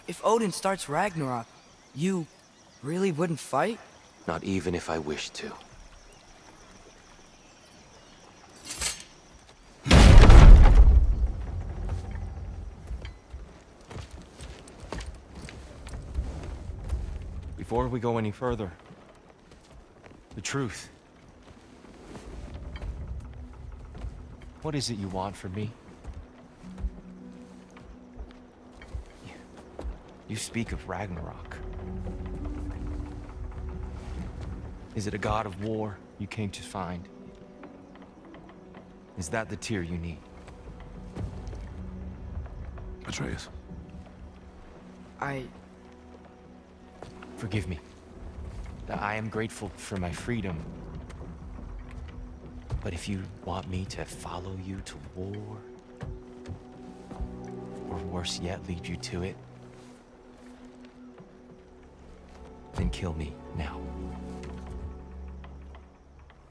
If Odin starts Ragnarok, you really wouldn't fight? Not even if I wished to. Before we go any further, the truth. What is it you want from me? You speak of Ragnarok. Is it a god of war you came to find? Is that the tear you need? Atreus. Forgive me. I am grateful for my freedom. But if you want me to follow you to war, or worse yet, lead you to it, then kill me now.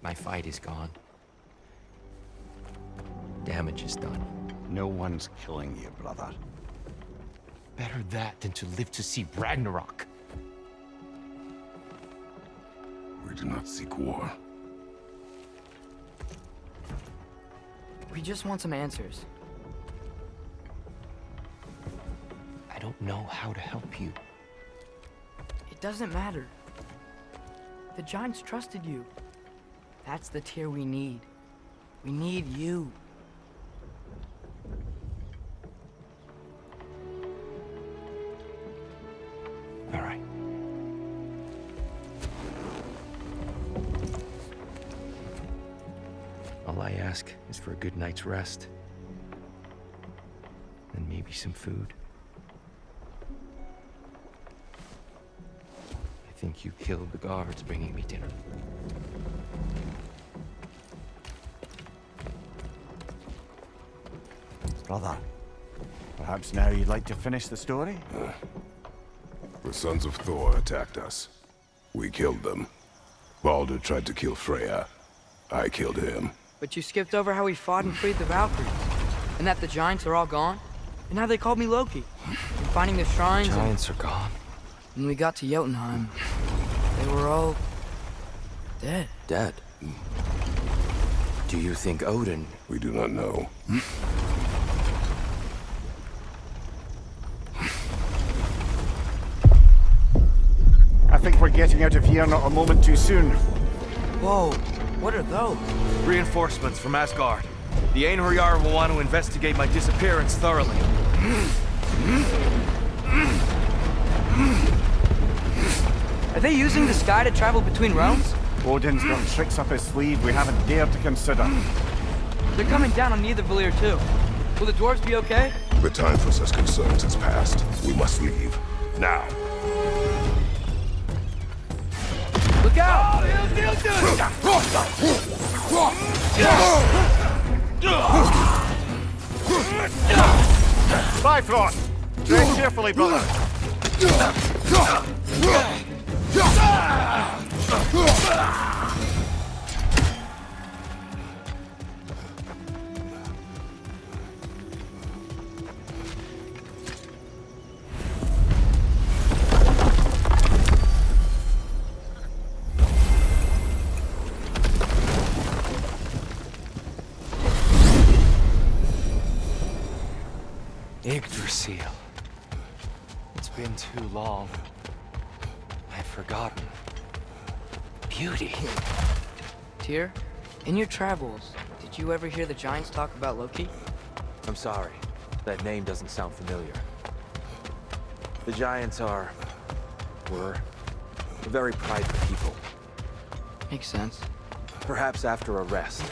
My fight is gone. Damage is done. No one's killing you, brother. Better that than to live to see Ragnarok. We do not seek war. We just want some answers. I don't know how to help you. It doesn't matter. The Giants trusted you. That's the tear we need. We need you. All right. All I ask is for a good night's rest. And maybe some food. I think you killed the guards bringing me dinner. Brother, perhaps now you'd like to finish the story? The sons of Thor attacked us. We killed them. Baldur tried to kill Freya. I killed him. But you skipped over how we fought and freed the Valkyries. And that the Giants are all gone. And how they called me Loki. And finding the shrines. Giants are gone. When we got to Jotunheim, they were all dead. Dead? Do you think Odin... We do not know. I think we're getting out of here not a moment too soon. Whoa, what are those? Reinforcements from Asgard. The Einherjar will want to investigate my disappearance thoroughly. Are they using the sky to travel between realms? Odin's got tricks up his sleeve we haven't dared to consider. They're coming down on Nidavellir too. Will the dwarves be okay? The time for such concerns has passed. We must leave. Now. Look out! Bifrost! Tread carefully, brother. Yggdrasil. It's been too long. I've forgotten. Beauty. Tyr, in your travels, did you ever hear the Giants talk about Loki? I'm sorry. That name doesn't sound familiar. The Giants were a very prideful people. Makes sense. Perhaps after a rest.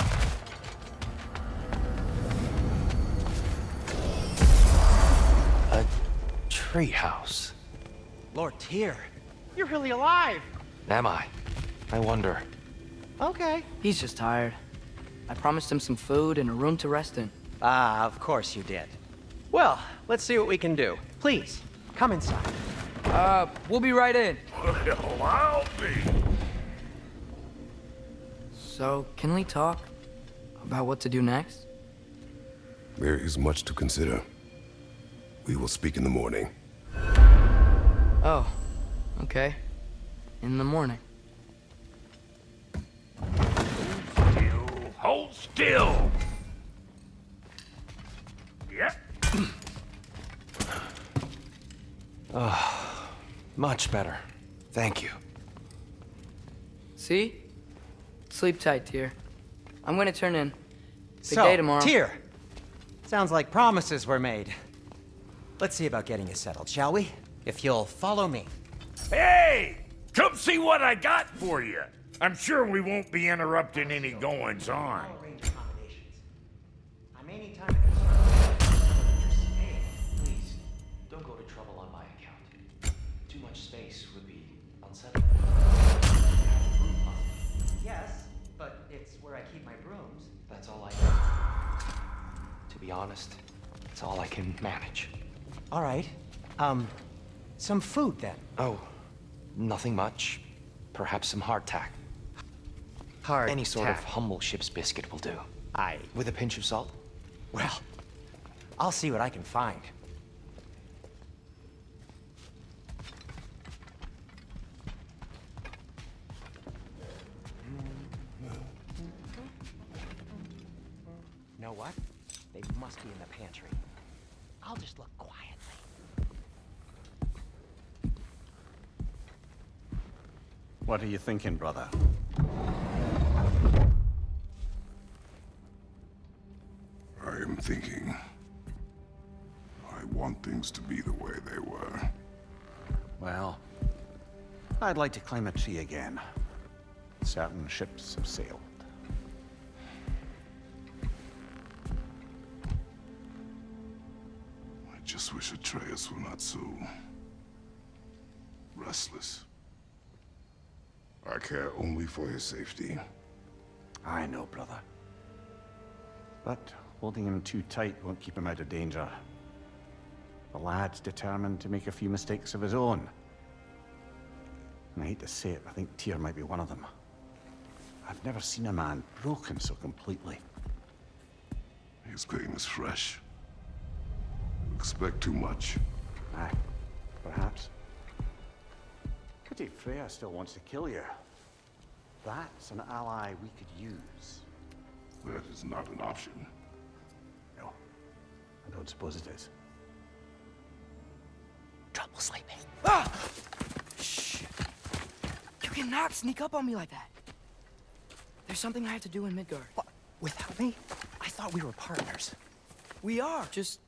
A treehouse. Lord Tyr, you're really alive! Am I? I wonder. Okay. He's just tired. I promised him some food and a room to rest in. Ah, of course you did. Well, let's see what we can do. Please, come inside. We'll be right in. Well, I'll be. So, can we talk about what to do next? There is much to consider. We will speak in the morning. Oh, okay. In the morning. Hold still! Yep. Much better. Thank you. See? Sleep tight, Tyr. I'm gonna turn in. Big So, day tomorrow. Tyr. Sounds like promises were made. Let's see about getting you settled, shall we? If you'll follow me. Hey! Come see what I got for you. I'm sure we won't be interrupting any goings-on. Please, don't go to trouble on my account. Too much space would be unsettling. Yes, but it's where I keep my brooms. That's all I know. To be honest, it's all I can manage. All right. Some food then. Oh, nothing much. Perhaps some hardtack. Hard Any sort of tack. humble ship's biscuit will do. Aye. With a pinch of salt. Well, I'll see what I can find. Know what? They must be in the pantry. I'll just look quietly. What are you thinking, brother? I am thinking. I want things to be the way they were. Well, I'd like to climb a tree again. Certain ships have sailed. I just wish Atreus were not so restless. I care only for his safety. I know, brother. But holding him too tight won't keep him out of danger. The lad's determined to make a few mistakes of his own. And I hate to say it, I think Tyr might be one of them. I've never seen a man broken so completely. His pain is fresh. You expect too much. Aye, perhaps. Pity Freya still wants to kill you. That's an ally we could use. That is not an option. No, I don't suppose it is. Trouble sleeping. Ah! Shh! You cannot sneak up on me like that. There's something I have to do in Midgard. What? Without me? I thought we were partners. We are. Just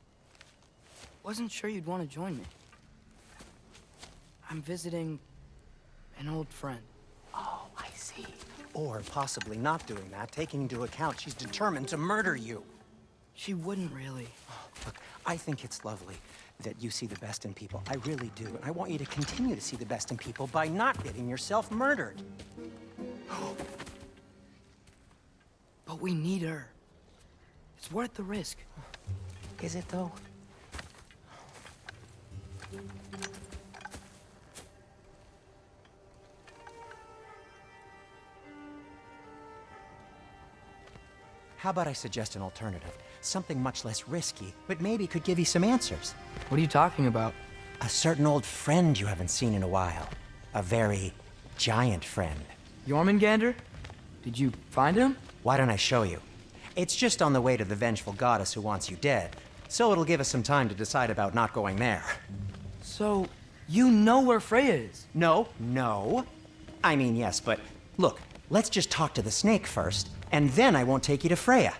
wasn't sure you'd want to join me. I'm visiting an old friend. Oh, I see. Or possibly not doing that, taking into account she's determined to murder you. She wouldn't really. Look, I think it's lovely that you see the best in people. I really do. And I want you to continue to see the best in people by not getting yourself murdered. But we need her. It's worth the risk. Is it, though? How about I suggest an alternative? Something much less risky, but maybe could give you some answers. What are you talking about? A certain old friend you haven't seen in a while. A very giant friend. Jormungandr? Did you find him? Why don't I show you? It's just on the way to the vengeful goddess who wants you dead, so it'll give us some time to decide about not going there. So, you know where Freya is? No. I mean, yes, but look, let's just talk to the snake first, and then I won't take you to Freya.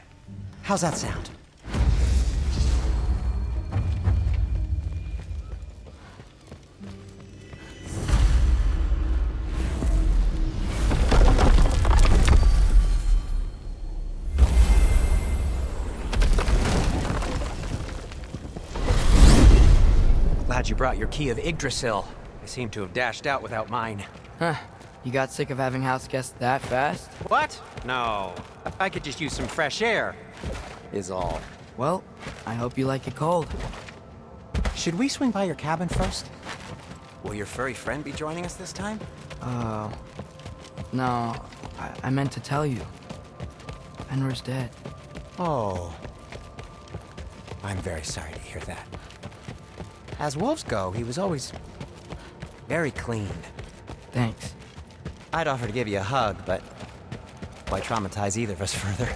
How's that sound? Glad you brought your key of Yggdrasil. I seem to have dashed out without mine. Huh. You got sick of having house guests that fast? What? No. I could just use some fresh air, is all. Well, I hope you like it cold. Should we swing by your cabin first? Will your furry friend be joining us this time? No. I meant to tell you. Fenrir's dead. Oh. I'm very sorry to hear that. As wolves go, he was always Very clean. Thanks. I'd offer to give you a hug, but why traumatize either of us further?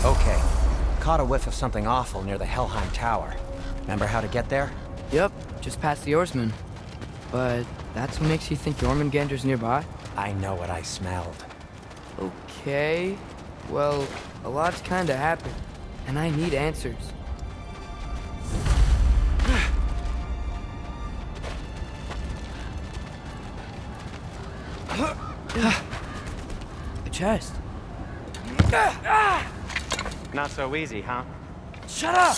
Okay. Caught a whiff of something awful near the Helheim Tower. Remember how to get there? Yep, just past the Oarsman. But that's what makes you think Jormungandr's nearby? I know what I smelled. Okay. Well, a lot's kinda happened, and I need answers. A chest. Not so easy, huh? Shut up!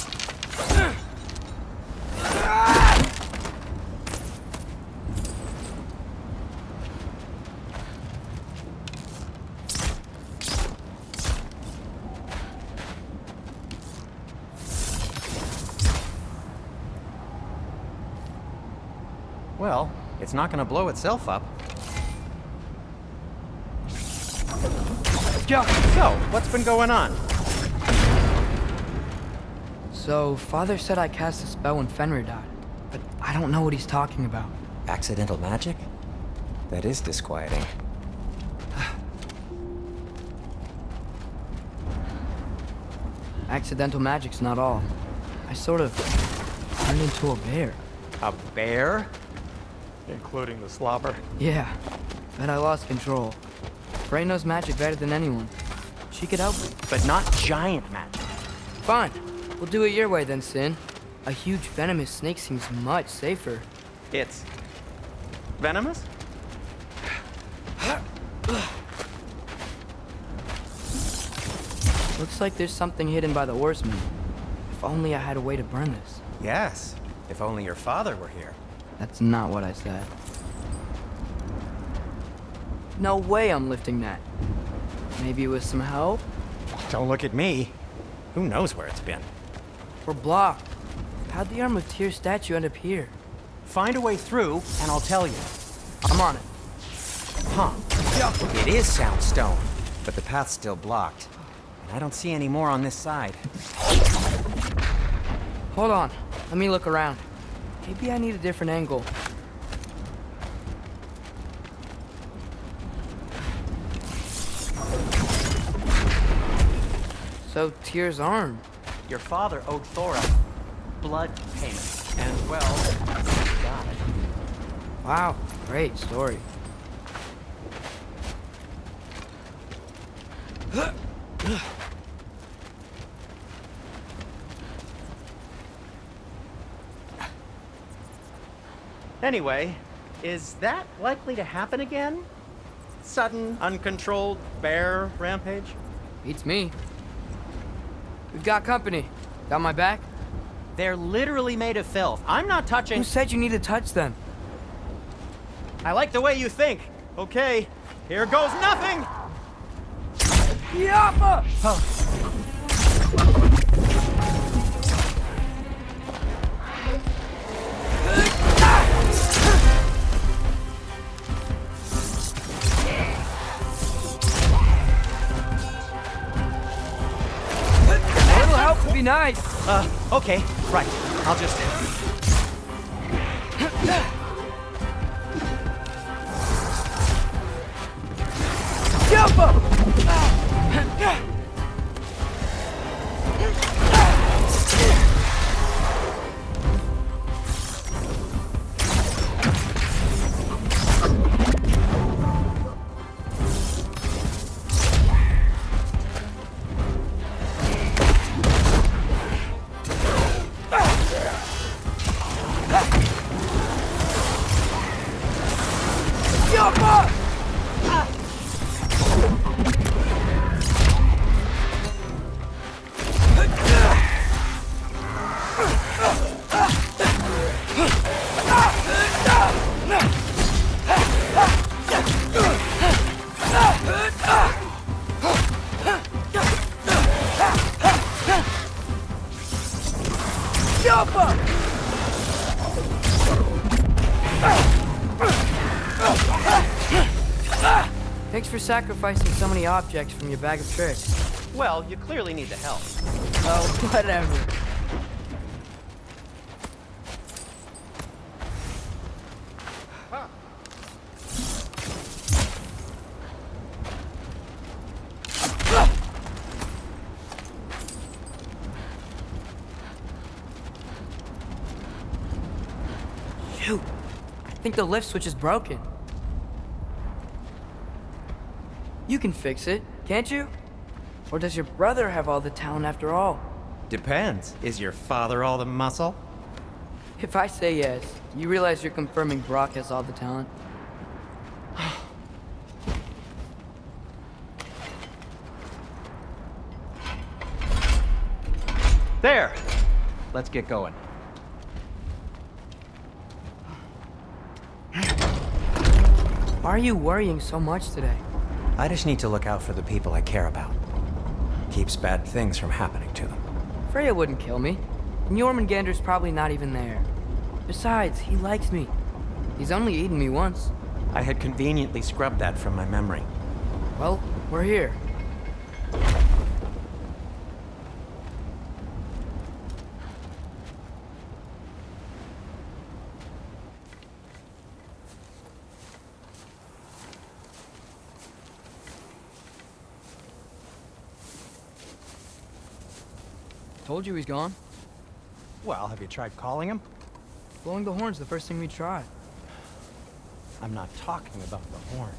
Well, it's not gonna blow itself up. Go! So, what's been going on? So, Father said I cast a spell when Fenrir died, but I don't know what he's talking about. Accidental magic? That is disquieting. Accidental magic's not all. I sort of turned into a bear. A bear? Including the slobber? Yeah, but I lost control. Frey knows magic better than anyone. She could help me. But not giant magic. Fine, we'll do it your way then, Sin. A huge venomous snake seems much safer. It's venomous? Looks like there's something hidden by the Oarsman. If only I had a way to burn this. Yes, if only your father were here. That's not what I said. No way I'm lifting that. Maybe with some help? Don't look at me. Who knows where it's been? We're blocked. How'd the Arm of Tyr statue end up here? Find a way through, and I'll tell you. I'm on it. Huh. It is soundstone, but the path's still blocked. And I don't see any more on this side. Hold on. Let me look around. Maybe I need a different angle. So, Tyr's arm. Your father owed Thor a blood payment, and well, he got it. Wow, great story. Anyway, is that likely to happen again? Sudden, uncontrolled bear rampage? Beats me. We've got company. Got my back? They're literally made of filth. I'm not touching. Who said you need to touch them? I like the way you think. Okay, here goes nothing! Yappa! A little help would be nice. Okay, right. I'll just... Yappa! Thanks for sacrificing so many objects from your bag of tricks. Well, you clearly need the help. Oh, whatever. Shoot! I think the lift switch is broken. You can fix it, can't you? Or does your brother have all the talent after all? Depends. Is your father all the muscle? If I say yes, you realize you're confirming Brock has all the talent? There! Let's get going. Why are you worrying so much today? I just need to look out for the people I care about. Keeps bad things from happening to them. Freya wouldn't kill me, and Jormungandr's probably not even there. Besides, he likes me. He's only eaten me once. I had conveniently scrubbed that from my memory. Well, we're here. Told you he's gone. Well, have you tried calling him? Blowing the horn's the first thing we tried. I'm not talking about the horn.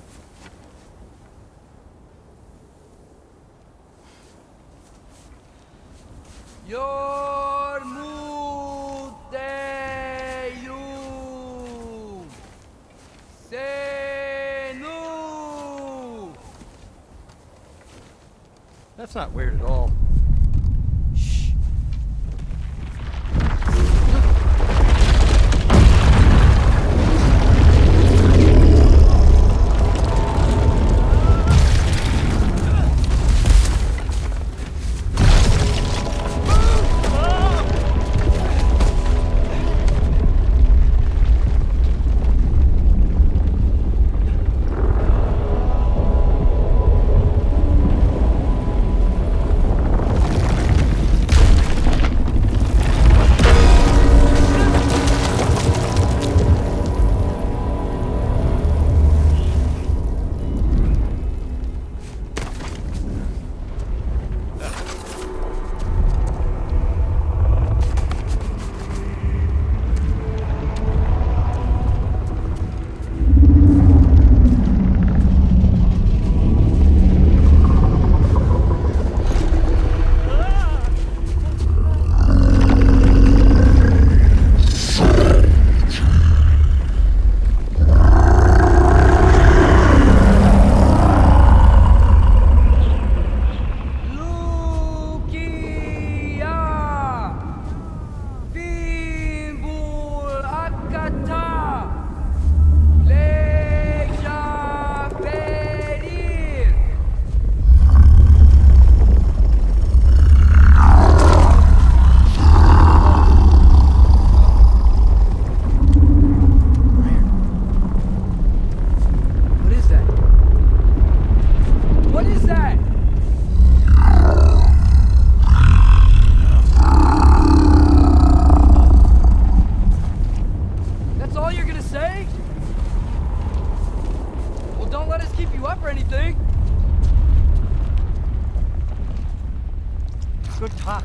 That's not weird at all. Good talk.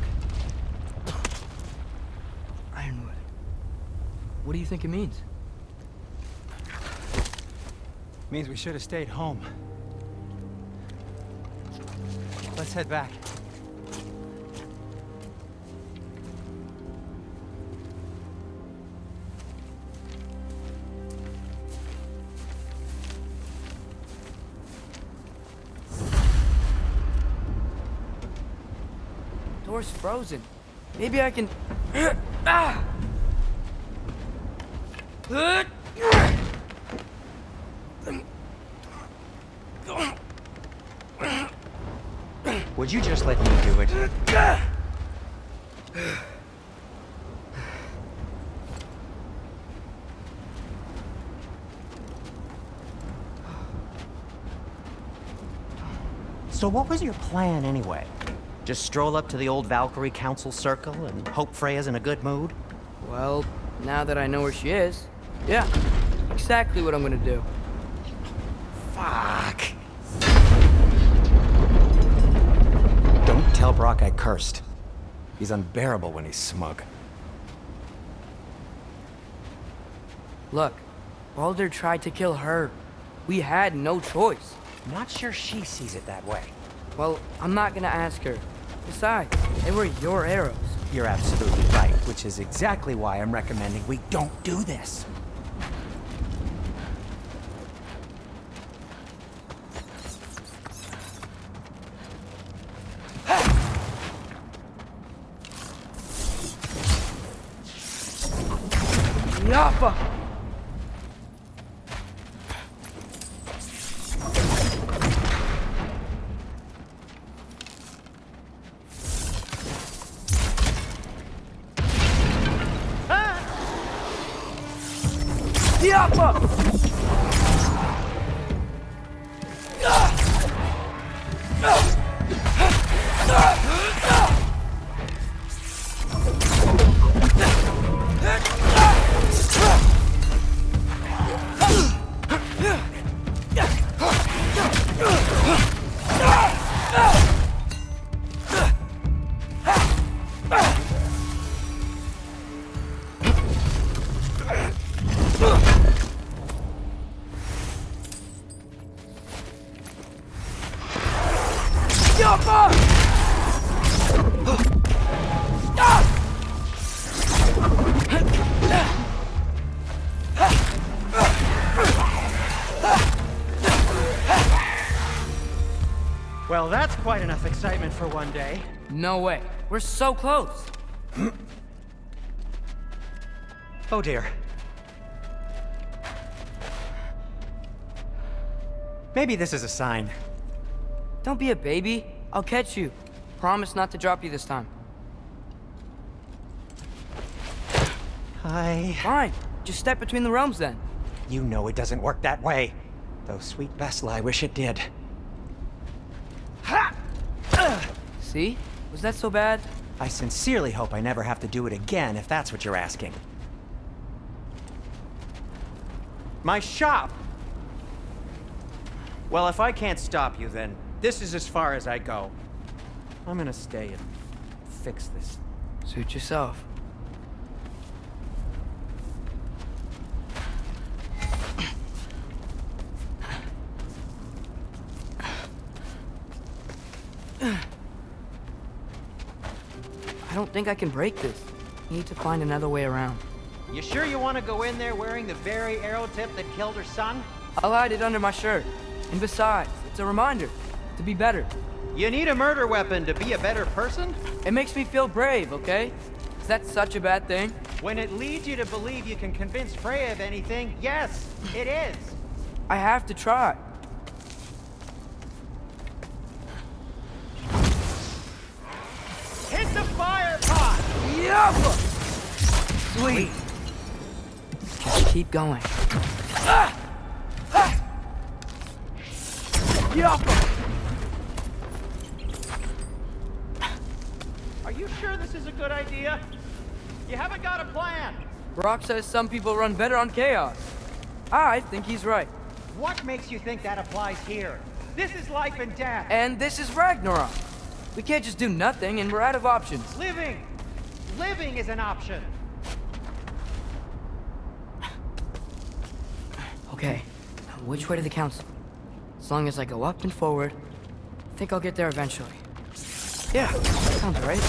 Ironwood. What do you think it means? Means we should have stayed home. Let's head back. Door's frozen. Maybe I can... Ah! Would you just let me do it? So what was your plan anyway? Just stroll up to the old Valkyrie Council circle and hope Freya's in a good mood? Well, now that I know where she is, yeah, exactly what I'm gonna do. Fuck. Don't tell Brock I cursed. He's unbearable when he's smug. Look, Baldur tried to kill her. We had no choice. Not sure she sees it that way. Well, I'm not gonna ask her. Besides, they were your arrows. You're absolutely right, which is exactly why I'm recommending we don't do this. Yappa! Yappa! Well, that's quite enough excitement for one day. No way. We're so close. Oh dear. Maybe this is a sign. Don't be a baby. I'll catch you. Promise not to drop you this time. Fine. Just step between the realms then. You know it doesn't work that way. Though sweet Bessel, I wish it did. See? Was that so bad? I sincerely hope I never have to do it again, if that's what you're asking. My shop! Well, if I can't stop you, then this is as far as I go. I'm gonna stay and fix this. Suit yourself. I don't think I can break this. Need to find another way around. You sure you want to go in there wearing the very arrow tip that killed her son? I'll hide it under my shirt. And besides, it's a reminder to be better. You need a murder weapon to be a better person? It makes me feel brave, okay? Is that such a bad thing? When it leads you to believe you can convince Freya of anything, yes, it is. I have to try. Hit the fire pot! Yappa! Sweet. Just keep going. Yappa! Are you sure this is a good idea? You haven't got a plan. Brock says some people run better on chaos. I think he's right. What makes you think that applies here? This is life and death. And this is Ragnarok. We can't just do nothing, and we're out of options. Living! Living is an option. Okay, now which way to the council? As long as I go up and forward, I think I'll get there eventually. Yeah, that sounds right.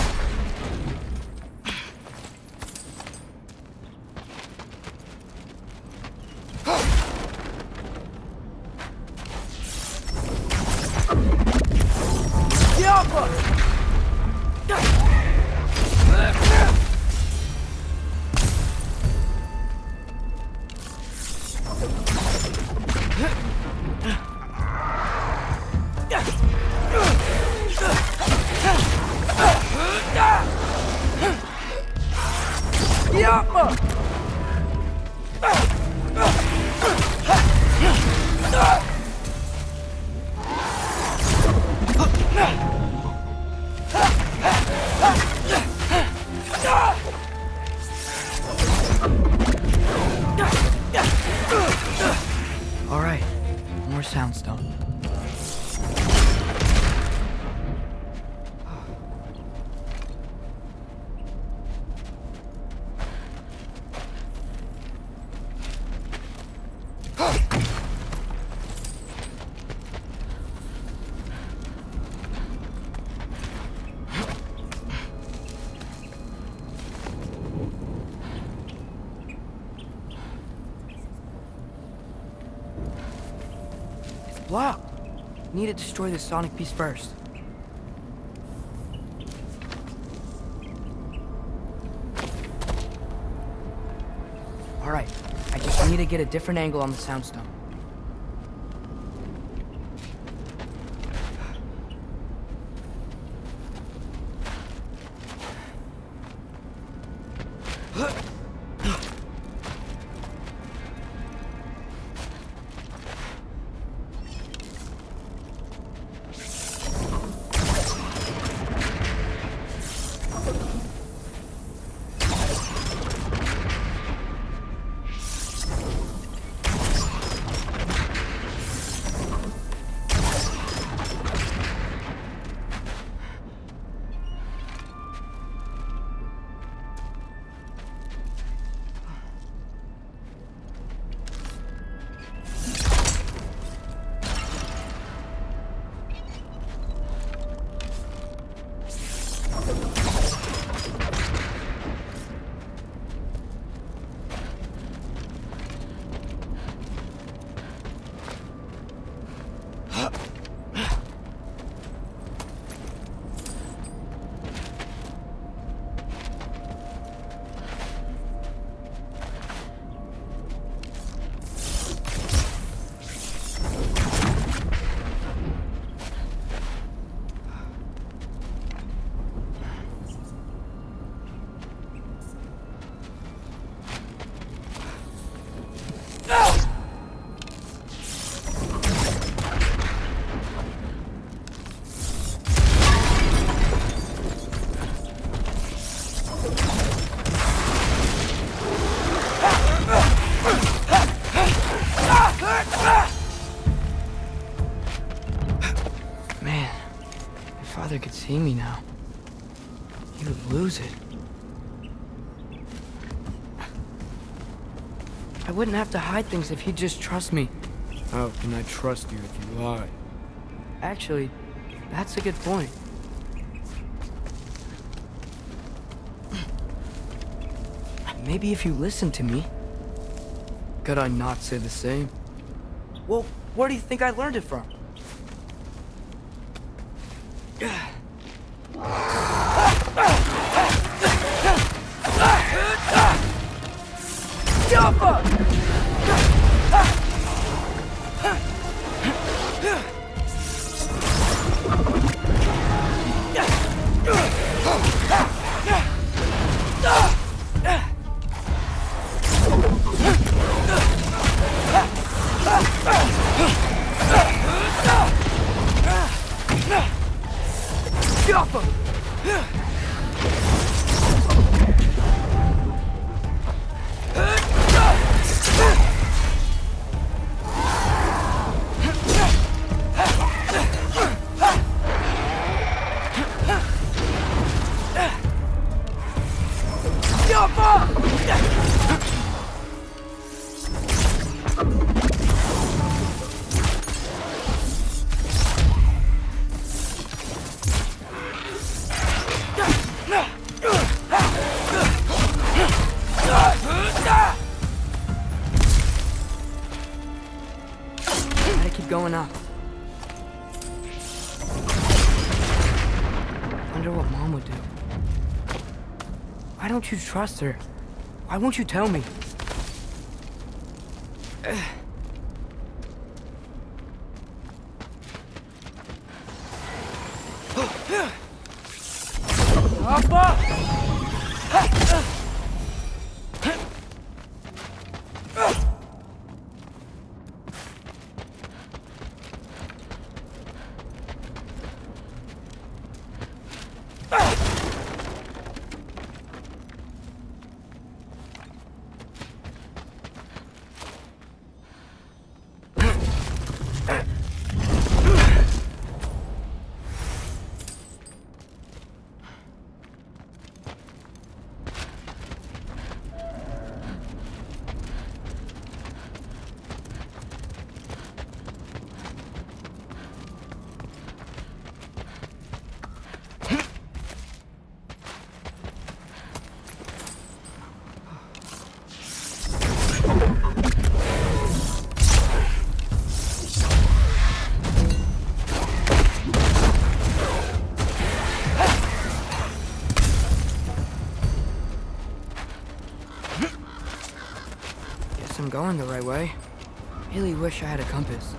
All right, more soundstone. blocked. Need to destroy the sonic piece first. Alright, I just need to get a different angle on the soundstone. Could see me now. He would lose it. I wouldn't have to hide things if he'd just trust me. How can I trust you if you lie? Actually, that's a good point. Maybe if you listen to me. Could I not say the same? Well, where do you think I learned it from? Going up. Wonder what Mom would do. Why don't you trust her? Why won't you tell me? I'm going the right way. Really wish I had a compass.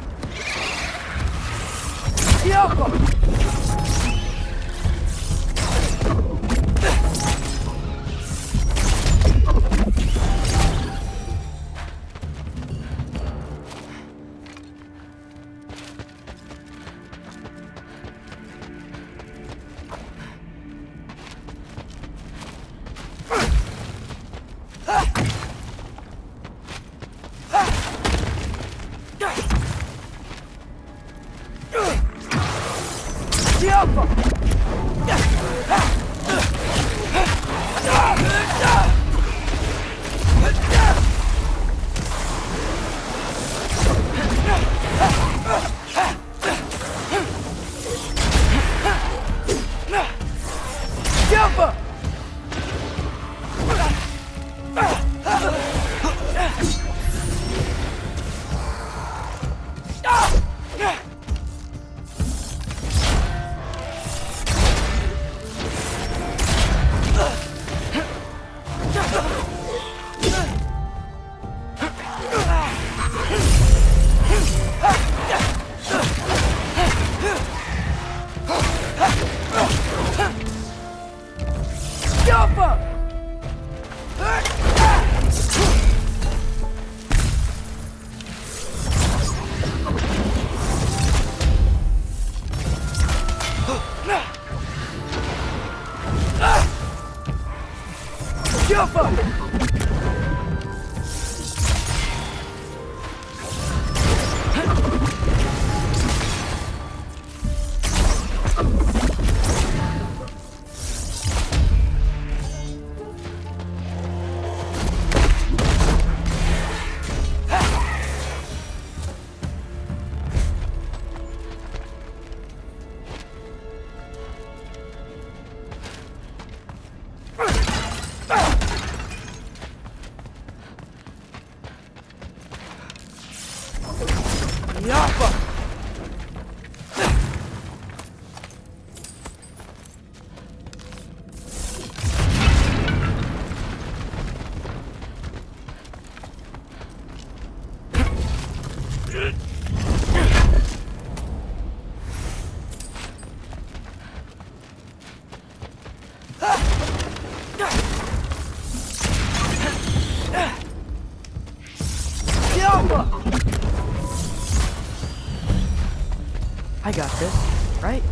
I got this, right?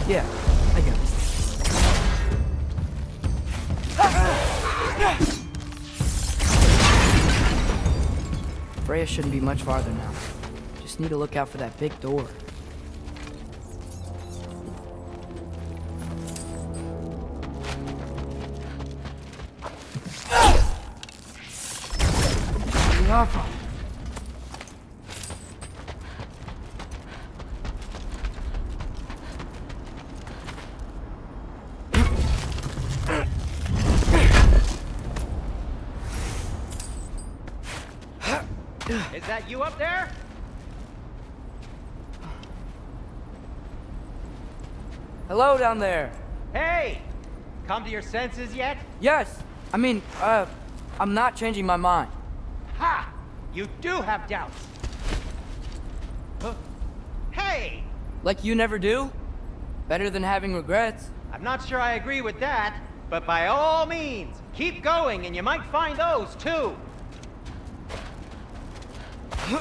Yeah, I got this. Freya shouldn't be much farther now. Just need to look out for that big door. Is that you up there? Hello down there. Hey! Come to your senses yet? Yes, I mean, I'm not changing my mind. Ha! You do have doubts. Huh? Hey! Like you never do? Better than having regrets. I'm not sure I agree with that, but by all means, keep going and you might find those too.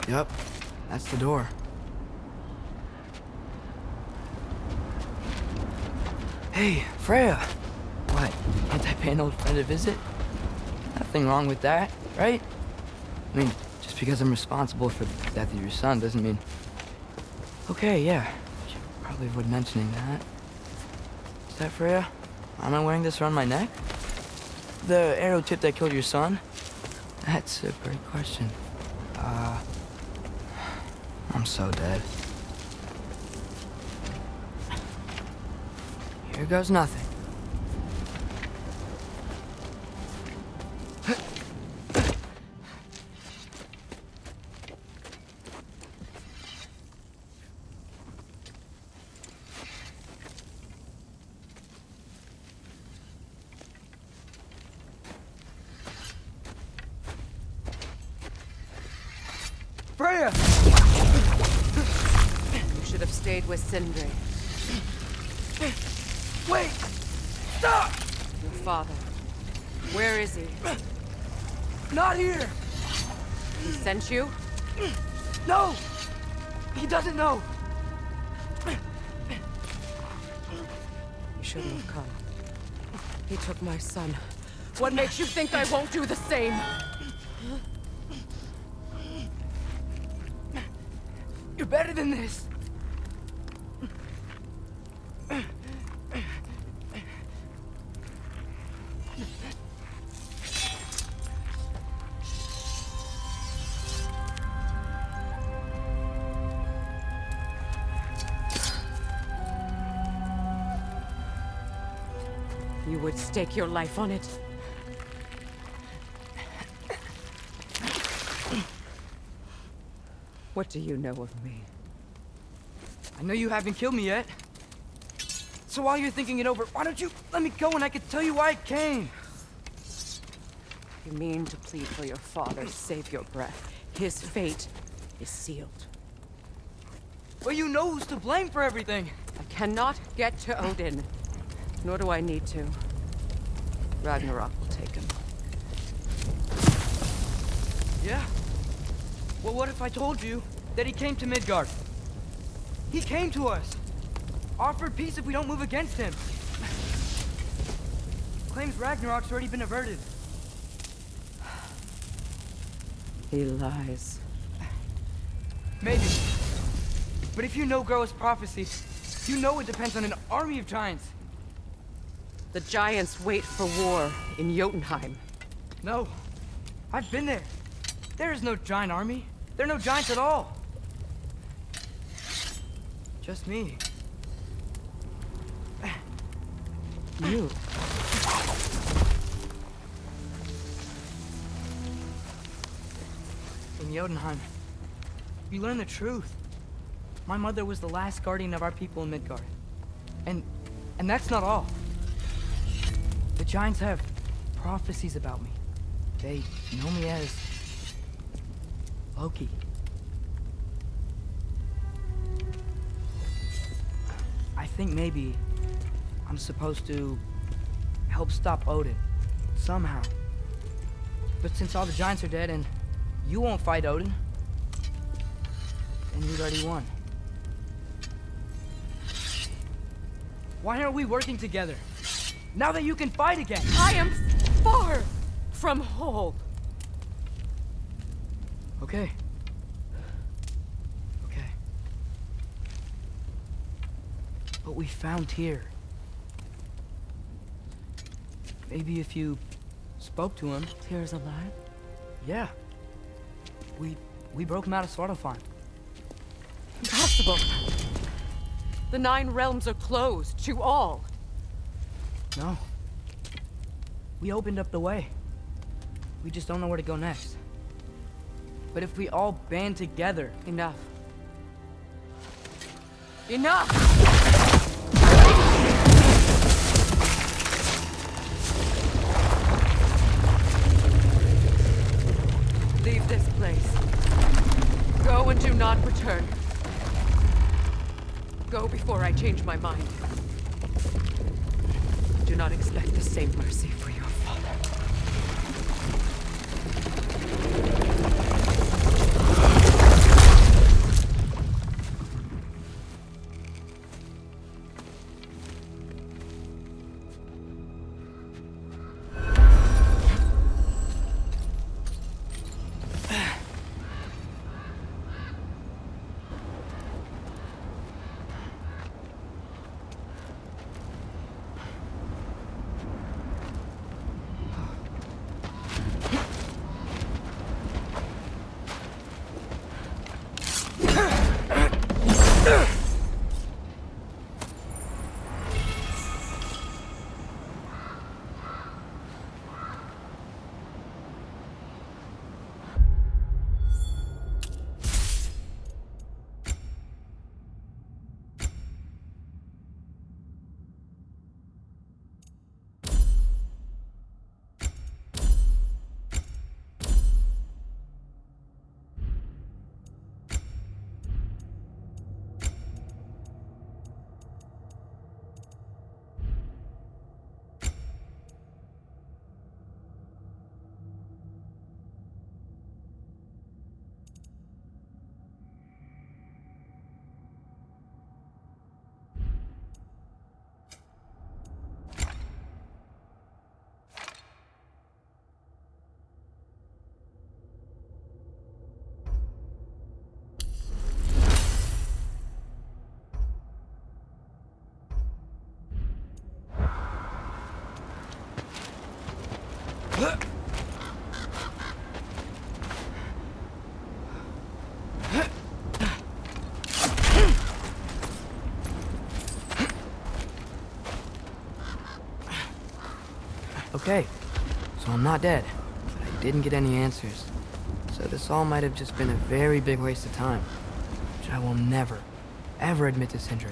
Yep, that's the door. Hey, Freya. What, can't I pay an old friend a visit? Nothing wrong with that, right? I mean, just because I'm responsible for the death of your son doesn't mean... Okay, yeah, should probably avoid mentioning that. Is that Freya? Am I wearing this around my neck? The arrow tip that killed your son? That's a great question. I'm so dead. Here goes nothing. Freya! You should have stayed with Sindri. Wait! Stop! Your father. Where is he? Not here! He sent you? No! He doesn't know! You shouldn't have come. He took my son. What makes you think I won't do the same? You're better than this! You would stake your life on it? What do you know of me? I know you haven't killed me yet. So while you're thinking it over, why don't you let me go and I can tell you why I came? You mean to plead for your father, save your breath. His fate is sealed. Well, you know who's to blame for everything. I cannot get to Odin. Nor do I need to. Ragnarok will take him. Yeah? Well, what if I told you that he came to Midgard? He came to us. Offered peace if we don't move against him. Claims Ragnarok's already been averted. He lies. Maybe. But if you know Groa's prophecy, you know it depends on an army of giants. The giants wait for war in Jotunheim. No. I've been there. There is no giant army. There are no giants at all. Just me. You? In Jotunheim, you learn the truth. My mother was the last guardian of our people in Midgard. And that's not all. The giants have prophecies about me. They know me as Loki. I think maybe I'm supposed to help stop Odin, somehow. But since all the giants are dead and you won't fight Odin, then you've already won. Why aren't we working together? Now that you can fight again! I am far from whole. Okay. Okay. But we found Tyr. Maybe if you spoke to him. Tyr's alive? Yeah. We broke him out of Svartalfheim. Impossible. The 9 realms are closed to all. No. We opened up the way. We just don't know where to go next. But if we all band together... Enough. Enough! Leave this place. Go and do not return. Go before I change my mind. Do not expect the same mercy for your father. Okay, so I'm not dead, but I didn't get any answers. So this all might have just been a very big waste of time, which I will never, ever admit to Sindri.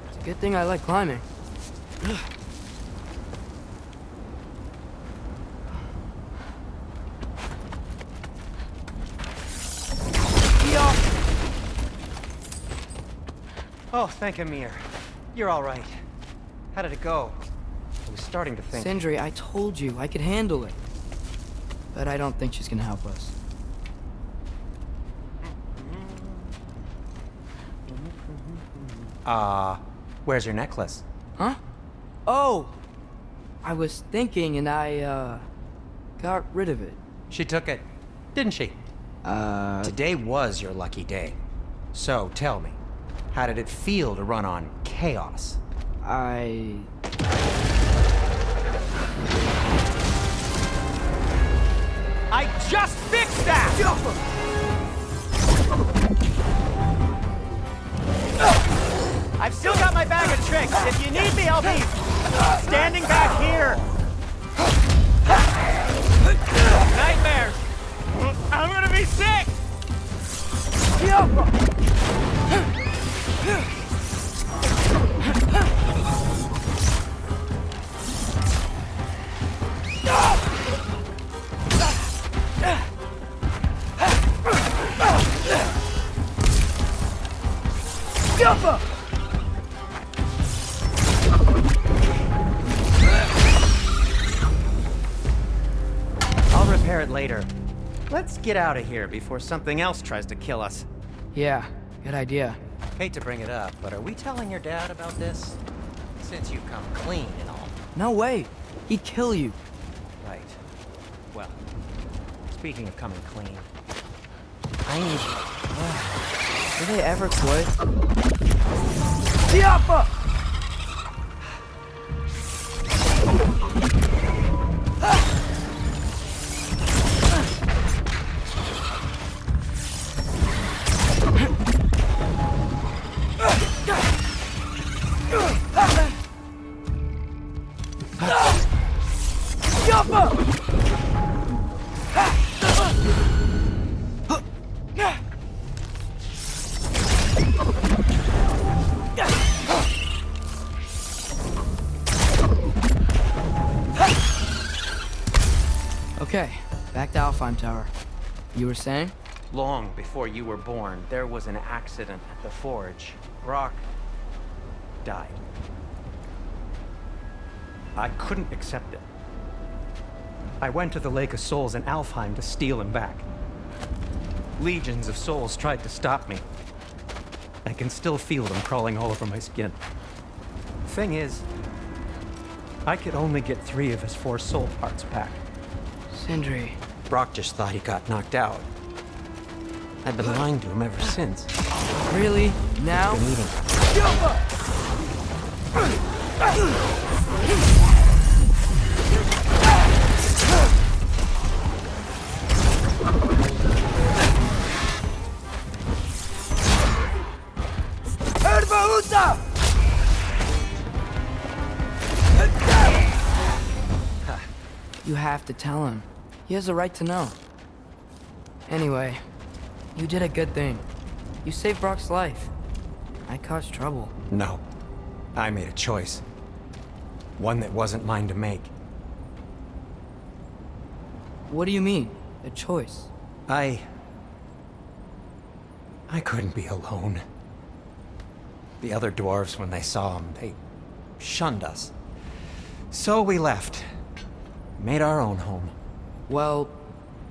It's a good thing I like climbing. Oh, thank Amir. You're all right. How did it go? I was starting to think... Sindri, I told you I could handle it. But I don't think she's gonna help us. Where's your necklace? Huh? Oh! I was thinking and I, got rid of it. She took it, didn't she? Today was your lucky day. So, tell me, how did it feel to run on chaos? I just fixed that! I've still got my bag of tricks. If you need me, I'll be standing back here. Nightmares. I'm gonna be sick. I'll repair it later. Let's get out of here before something else tries to kill us. Yeah, good idea. Hate to bring it up, but are we telling your dad about this? Since you've come clean and all. No way! He'd kill you. Right. Well, speaking of coming clean, I need you. Do they ever quit? Diapa! Okay, back to Alfheim Tower. You were saying? Long before you were born, there was an accident at the forge. Brock died. I couldn't accept it. I went to the Lake of Souls in Alfheim to steal him back. Legions of souls tried to stop me. I can still feel them crawling all over my skin. Thing is, I could only get 3 of his 4 soul parts back. Sindri. Brock just thought he got knocked out. I've been lying to him ever since. Really? Now? Been eating. You have to tell him. He has a right to know. Anyway, you did a good thing. You saved Brock's life. I caused trouble. No. I made a choice. One that wasn't mine to make. What do you mean? A choice? I couldn't be alone. The other dwarves, when they saw him, they shunned us. So we left. Made our own home. Well,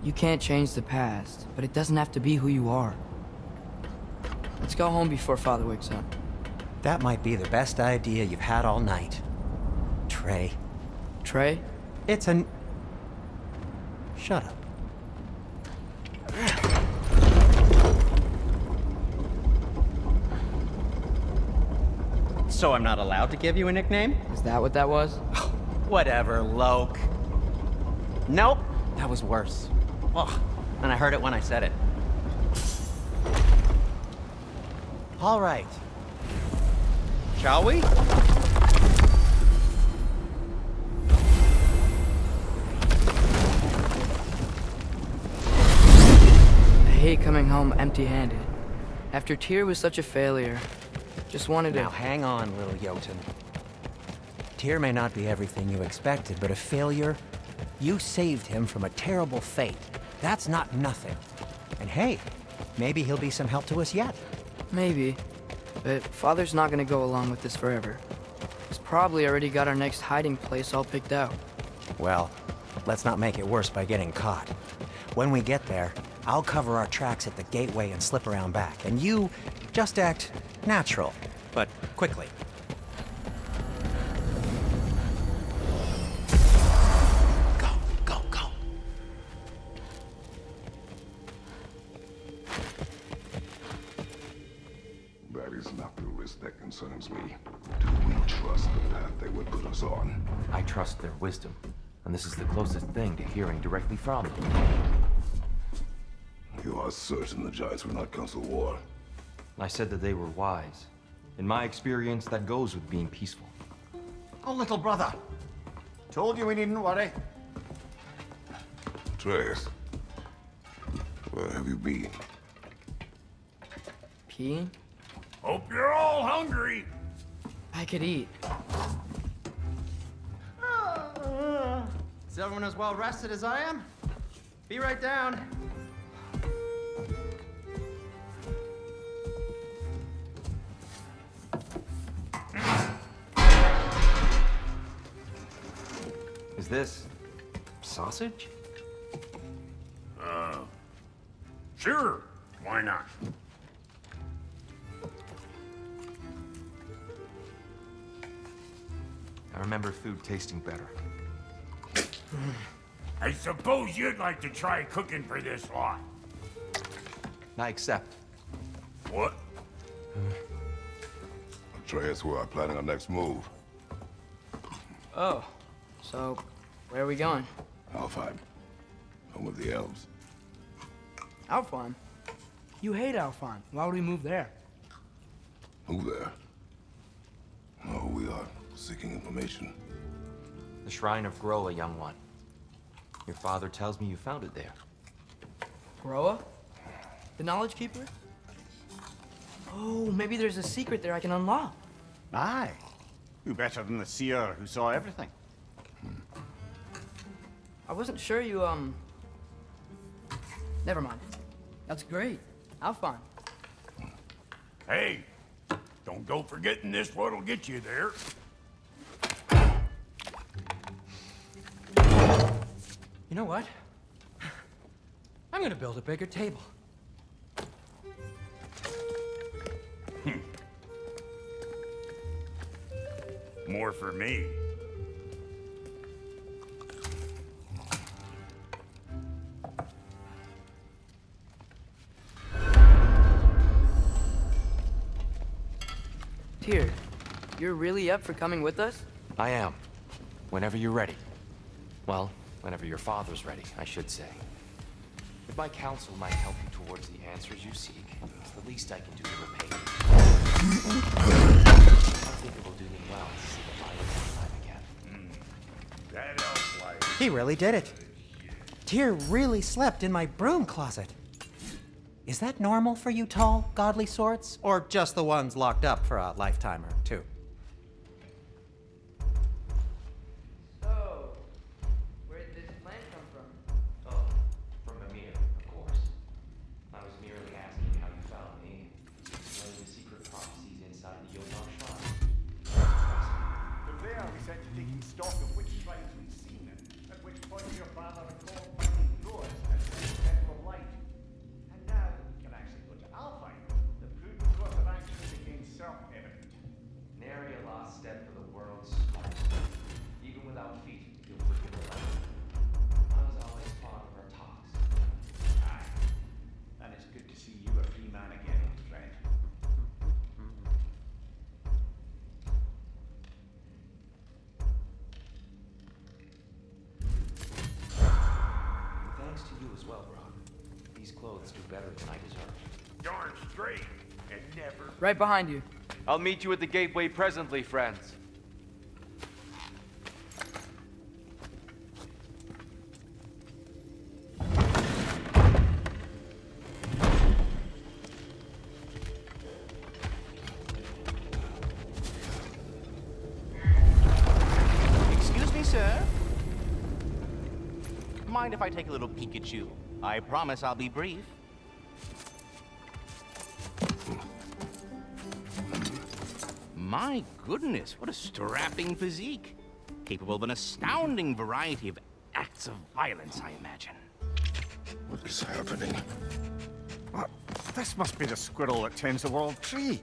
you can't change the past, but it doesn't have to be who you are. Let's go home before Father wakes up. That might be the best idea you've had all night. Trey. Trey? It's an... Shut up. So I'm not allowed to give you a nickname? Is that what that was? Whatever, Loke. Nope, that was worse. Ugh, and I heard it when I said it. All right. Shall we? I hate coming home empty-handed. After Tyr was such a failure, just wanted to... Now hang on, little Jotun. Tyr may not be everything you expected, but a failure? You saved him from a terrible fate. That's not nothing. And hey, maybe he'll be some help to us yet. Maybe. But Father's not gonna go along with this forever. He's probably already got our next hiding place all picked out. Well, let's not make it worse by getting caught. When we get there, I'll cover our tracks at the gateway and slip around back. And you just act natural, but quickly. Go, go, go. That is not the risk that concerns me. Do we trust the path they would put us on? I trust their wisdom, and this is the closest thing to hearing directly from them. You are certain the Giants were not Council War? I said that they were wise. In my experience, that goes with being peaceful. Oh, little brother. Told you we needn't worry. Atreus, where have you been? Peeing? Hope you're all hungry. I could eat. Is everyone as well rested as I am? Be right down. Is this sausage? Sure, why not? I remember food tasting better. I suppose you'd like to try cooking for this lot. I accept. What? Atreus, we are planning our next move. Oh, so where are we going? Alfheim, home of the elves. Alfheim? You hate Alfheim. Why would we move there? Move there? No, we are seeking information. The Shrine of Groa, young one. Your father tells me you found it there. Groa? The Knowledge Keeper? Oh, maybe there's a secret there I can unlock. Aye. Who better than the seer who saw everything? I wasn't sure you, Never mind. That's great. Alfheim. Hey, don't go forgetting this what'll get you there. You know what? I'm gonna build a bigger table. More for me. Tyr, you're really up for coming with us? I am. Whenever you're ready. Well, whenever your father's ready, I should say. If my counsel might help you towards the answers you seek, it's the least I can do to repay you. I think it will do me well to see the light of time again. That elf life. He really did it. Tyr really slept in my broom closet. Is that normal for you tall, godly sorts? Or just the ones locked up for a lifetime or two? So, where did this plan come from? Oh, from Amir, of course. I was merely asking how you found me. Explain the secret prophecies inside the Yodar Shrine. From there, we set to taking stock of which shrines we'd seen, at which point your father recalled finding yours and sent a temple of light. And now that we can actually go to Alfheim, the prudent course of action became self-evident. Now thanks to you as well, Brock. These clothes do better than I deserve. Darn straight, and never. Right behind you. I'll meet you at the gateway presently, friends. Excuse me, sir. Mind if I take a little peek at you? I promise I'll be brief. My goodness, what a strapping physique. Capable of an astounding variety of acts of violence, I imagine. What is happening? What? This must be the squirrel that tends the world tree.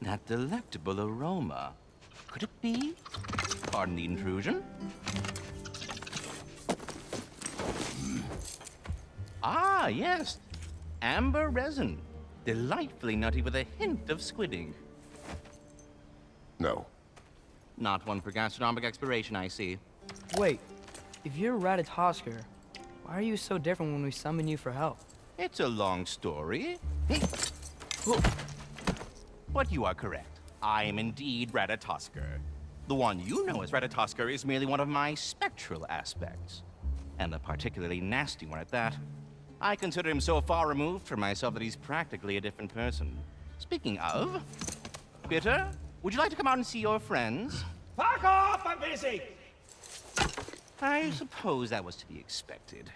That delectable aroma. Could it be? Pardon the intrusion. Ah, yes. Amber resin. Delightfully nutty with a hint of squid ink. No. Not one for gastronomic exploration, I see. Wait, if you're Ratatoskr, why are you so different when we summon you for help? It's a long story. But you are correct. I am indeed Ratatoskr. The one you know as Ratatoskr is merely one of my spectral aspects. And a particularly nasty one at that. I consider him so far removed from myself that he's practically a different person. Speaking of, Bitter, would you like to come out and see your friends? Fuck off! I'm busy! I suppose that was to be expected.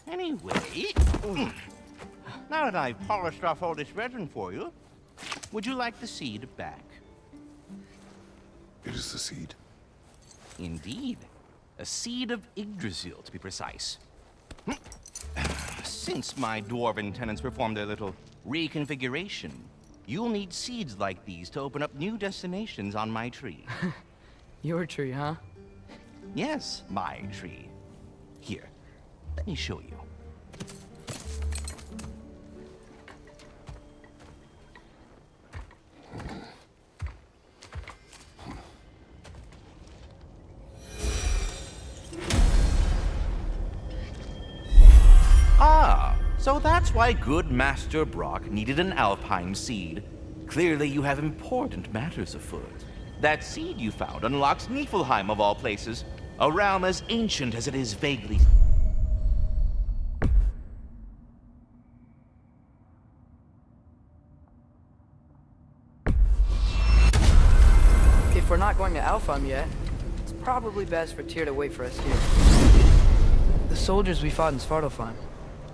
Anyway, now that I've polished off all this resin for you, would you like the seed back? It is the seed. Indeed. A seed of Yggdrasil, to be precise. Since my dwarven tenants performed their little reconfiguration, you'll need seeds like these to open up new destinations on my tree. Your tree, huh? Yes, my tree. Here, let me show you. Ah, so that's why good Master Brock needed an Alpine seed. Clearly you have important matters afoot. That seed you found unlocks Niflheim of all places, a realm as ancient as it is vaguely... If we're not going to Alfheim yet, it's probably best for Tyr to wait for us here. The soldiers we fought in Svartalfheim,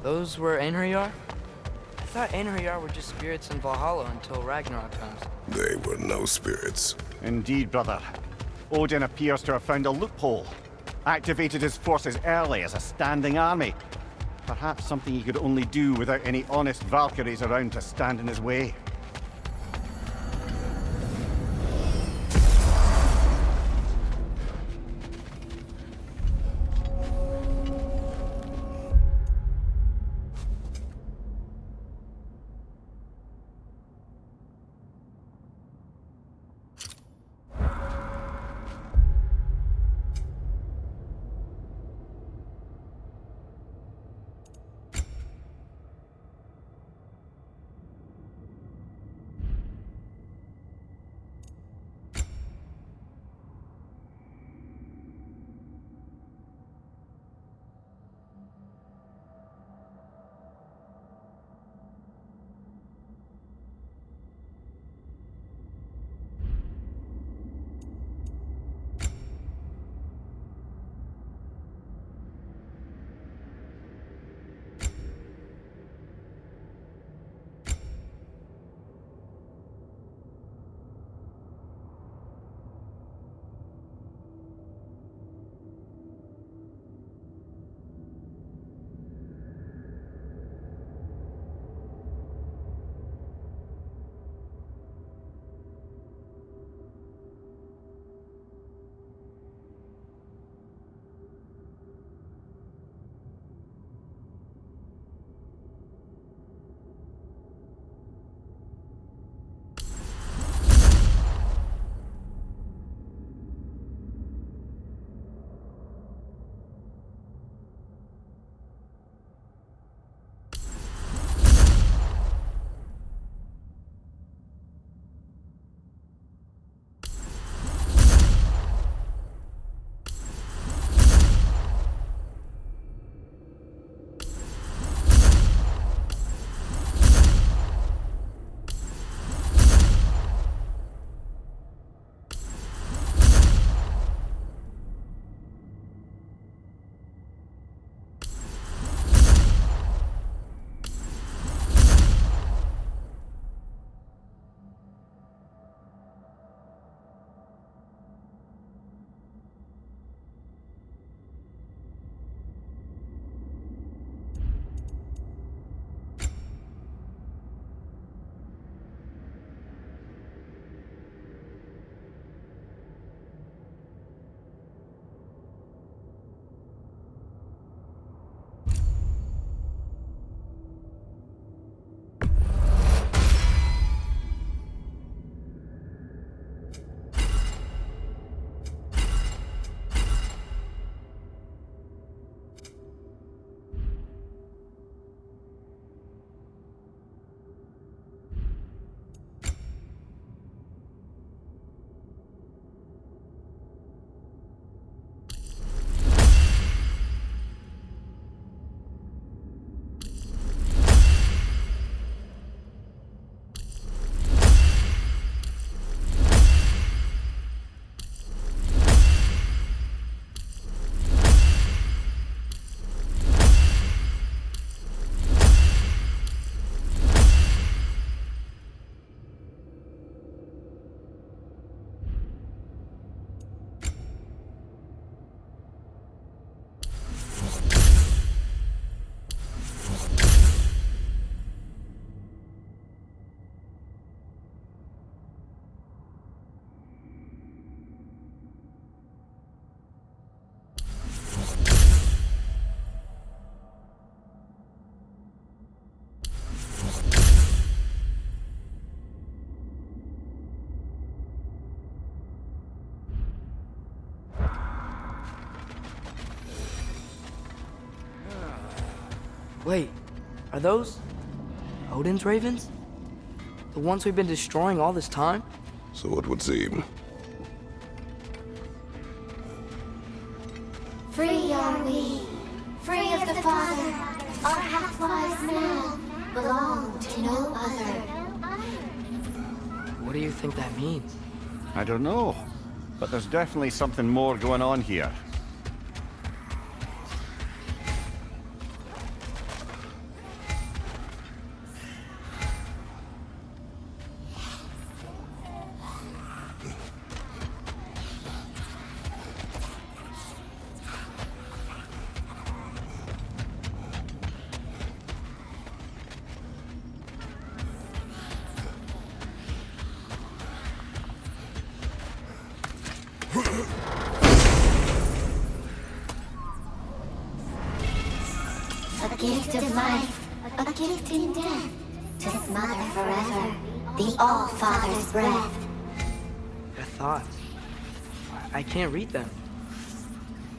those were Einherjar? I thought Einherjar were just spirits in Valhalla until Ragnarok comes. They were no spirits. Indeed, brother. Odin appears to have found a loophole. Activated his forces early as a standing army. Perhaps something he could only do without any honest Valkyries around to stand in his way. Wait, are those Odin's ravens? The ones we've been destroying all this time? So it would seem. Free are we, free of the Father. Our half-wise man belong to no other. What do you think that means? I don't know, but there's definitely something more going on here. A gift of life, a gift in death, to his mother forever, the All-Father's breath. Their thoughts. I can't read them.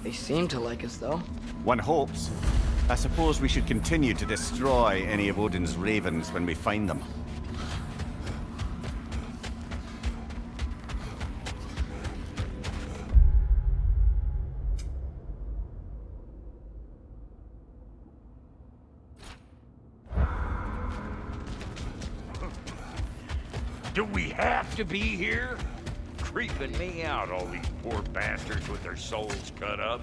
They seem to like us, though. One hopes. I suppose we should continue to destroy any of Odin's ravens when we find them. Do we have to be here? Creeping me out, all these poor bastards with their souls cut up.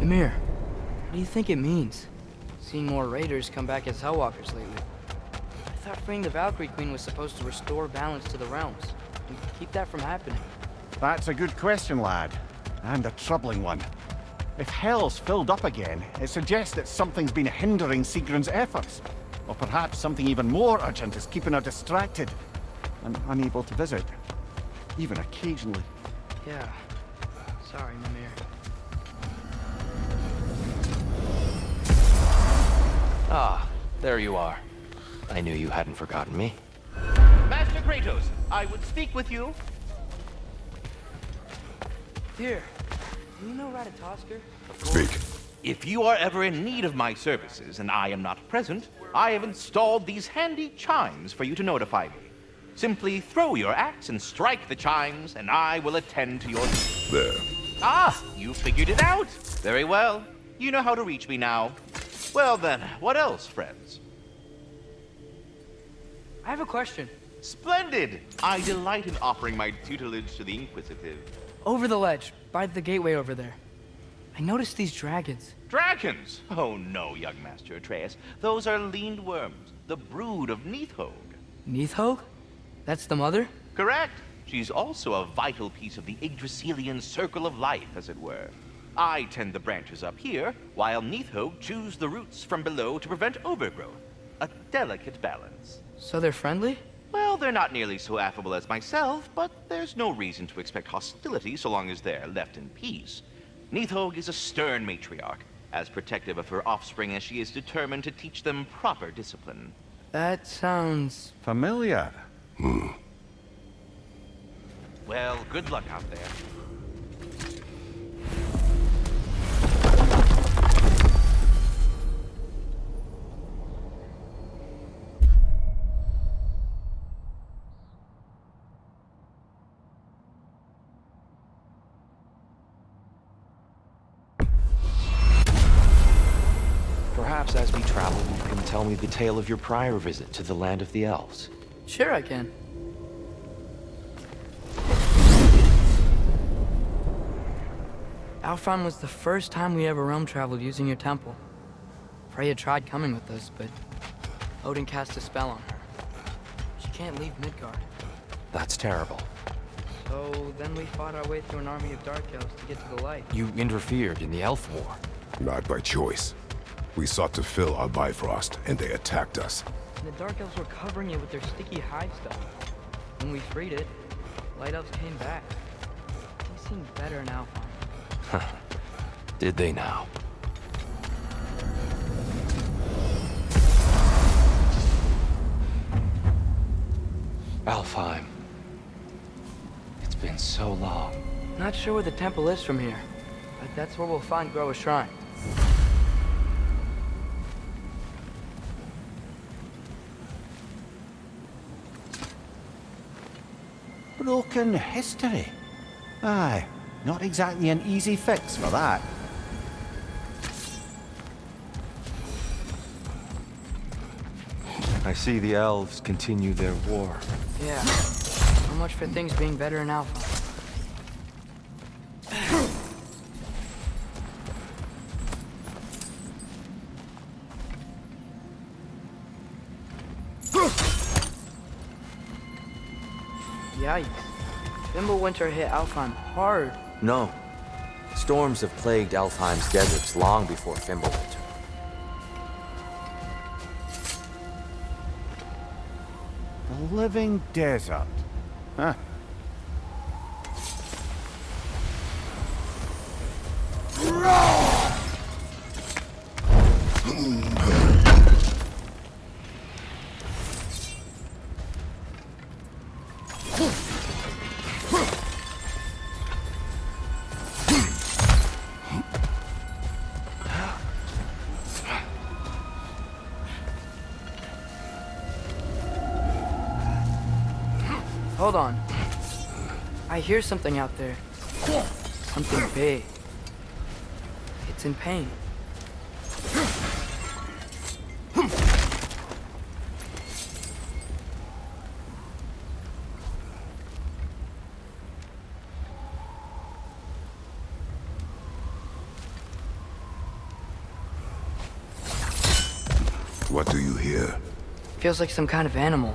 Ymir, what do you think it means? Seeing more raiders come back as Hellwalkers lately. I thought freeing the Valkyrie Queen was supposed to restore balance to the realms and keep that from happening. That's a good question, lad. And a troubling one. If Hell's filled up again, it suggests that something's been hindering Sigrun's efforts. Or perhaps something even more urgent is keeping her distracted and unable to visit. Even occasionally. Yeah. Sorry, Mimir. Ah, there you are. I knew you hadn't forgotten me. Master Kratos, I would speak with you. Here, do you know Ratatoskr? Speak. If you are ever in need of my services and I am not present, I have installed these handy chimes for you to notify me. Simply throw your axe and strike the chimes, and I will attend to your needs. There. Ah, you figured it out. Very well. You know how to reach me now. Well then, what else, friends? I have a question. Splendid! I delight in offering my tutelage to the inquisitive. Over the ledge, by the gateway over there. I noticed these dragons. Dragons? Oh no, young Master Atreus. Those are leaned worms, the brood of Nidhogg. Nidhogg? That's the mother? Correct. She's also a vital piece of the Yggdrasilian circle of life, as it were. I tend the branches up here, while Nidhogg chews the roots from below to prevent overgrowth. A delicate balance. So they're friendly? Well, they're not nearly so affable as myself, but there's no reason to expect hostility so long as they're left in peace. Nidhogg is a stern matriarch, as protective of her offspring as she is determined to teach them proper discipline. That sounds... familiar. Well, good luck out there. Perhaps as we travel, you can tell me the tale of your prior visit to the land of the elves. Sure I can. Alfheim was the first time we ever realm traveled using your temple. Freya tried coming with us, but Odin cast a spell on her. She can't leave Midgard. That's terrible. So then we fought our way through an army of dark elves to get to the light. You interfered in the elf war. Not by choice. We sought to fill our Bifrost, and they attacked us. And the dark elves were covering it with their sticky hive stuff. When we freed it, light elves came back. seemed better in Alfheim. Did they now? Alfheim. It's been so long. Not sure where the temple is from here, but that's where we'll find Groa's shrine. Broken history. Aye, not exactly an easy fix for that. I see the elves continue their war. Yeah. So much for things being better in Alpha. Yikes. Fimbulwinter hit Alfheim hard. No. Storms have plagued Alfheim's deserts long before Fimbulwinter. The living desert. Huh. Hold on. I hear something out there. Something big. It's in pain. What do you hear? Feels like some kind of animal.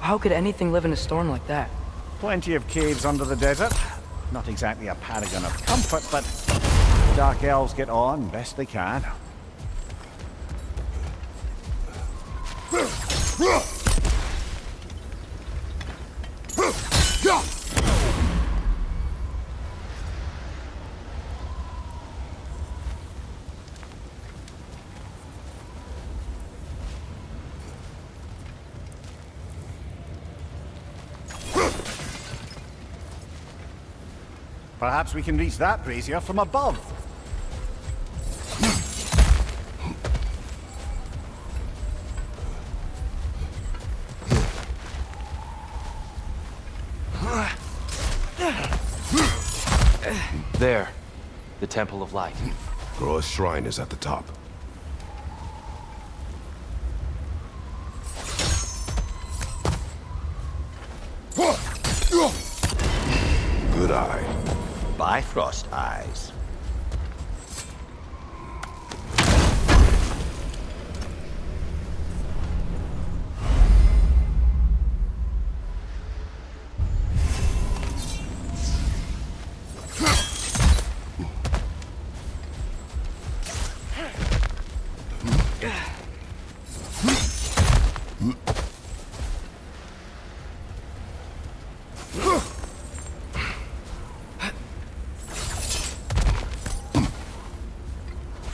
How could anything live in a storm like that? Plenty of caves under the desert. Not exactly a paragon of comfort, but dark elves get on best they can. Perhaps we can reach that brazier from above. There. The Temple of Light. Groa's shrine is at the top. Good eye. Bifrost eyes.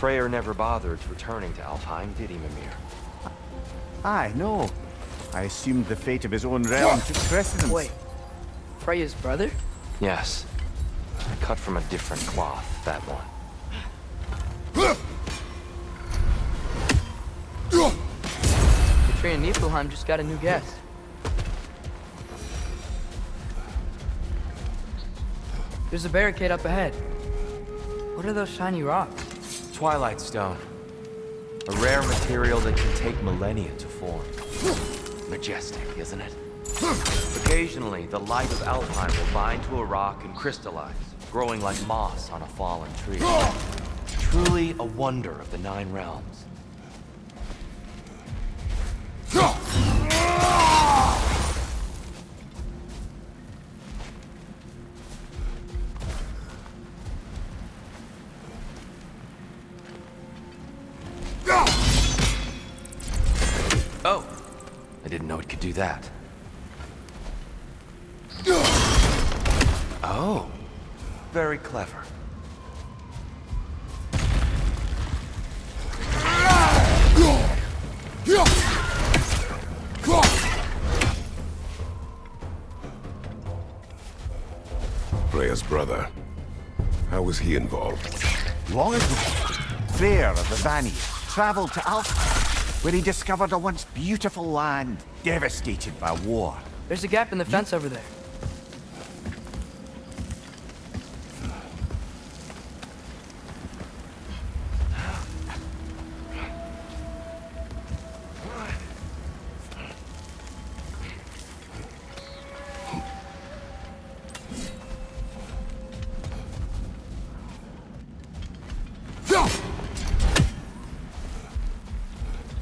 Freyr never bothered returning to Alfheim, did he, Mimir? Aye, no. I assumed the fate of his own realm took precedence. Wait. Freya's brother? Yes. Cut from a different cloth, that one. The tree in Niflheim just got a new guest. There's a barricade up ahead. What are those shiny rocks? Twilight Stone. A rare material that can take millennia to form. Majestic, isn't it? Occasionally, the light of Alfheim will bind to a rock and crystallize, growing like moss on a fallen tree. Truly a wonder of the Nine Realms. Oh, I didn't know it could do that. Oh, Very clever. Freya's brother. How was he involved? Long ago, Freyr of the Vanir traveled to Alfheim, where he discovered a once beautiful land devastated by war. There's a gap in the fence over there.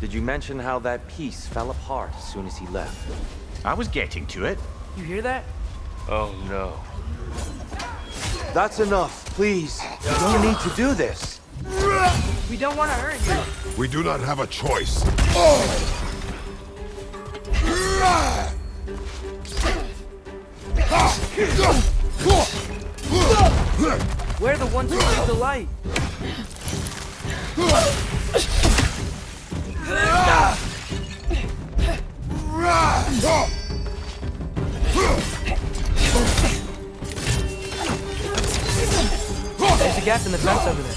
Did you mention how that piece fell apart as soon as he left? I was getting to it. You hear that? Oh no. That's enough, please. You don't need to do this. We don't want to hurt you. We do not have a choice. We're the ones who keep the light. There's a gap in the fence over there.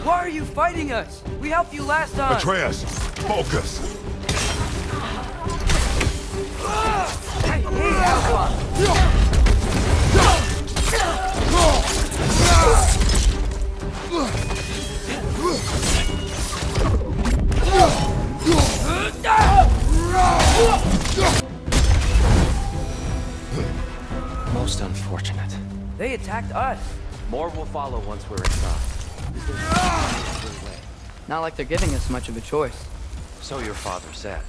Why are you fighting us? We helped you last time. Atreus, focus. Hey, Alpha. Most unfortunate. They attacked us. More will follow once we're inside. Not like they're giving us much of a choice. So your father said.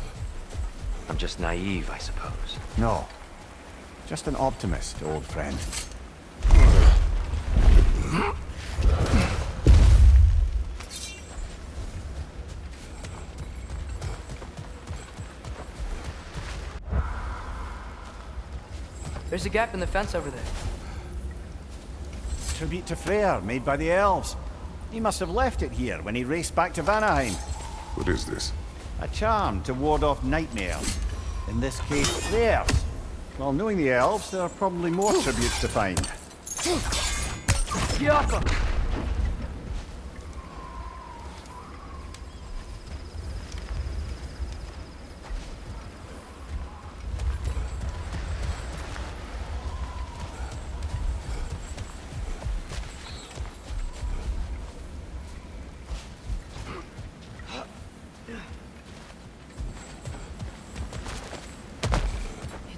I'm just naive, I suppose. No. Just an optimist, old friend. There's a gap in the fence over there. Tribute to Freyr, made by the elves. He must have left it here when he raced back to Vanaheim. What is this? A charm to ward off nightmares. In this case, theirs. Well, knowing the elves, there are probably more tributes to find. Get off him!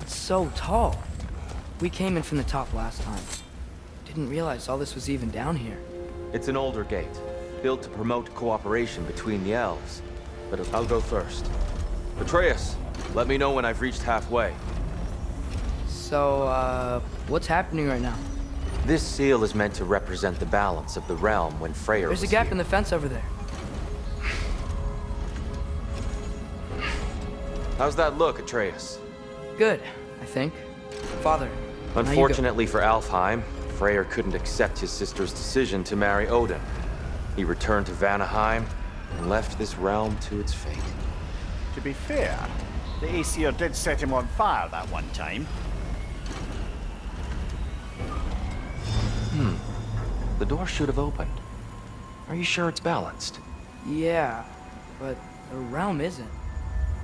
So tall. We came in from the top last time. Didn't realize all this was even down here. It's an older gate, built to promote cooperation between the elves. But I'll go first. Atreus, let me know when I've reached halfway. So, what's happening right now? This seal is meant to represent the balance of the realm when Freyr was There's a gap here. in the fence over there. How's that look, Atreus? Good, I think. Father, now you go. Unfortunately for Alfheim, Freyr couldn't accept his sister's decision to marry Odin. He returned to Vanaheim and left this realm to its fate. To be fair, the Aesir did set him on fire that one time. The door should have opened. Are you sure it's balanced? Yeah, but the realm isn't.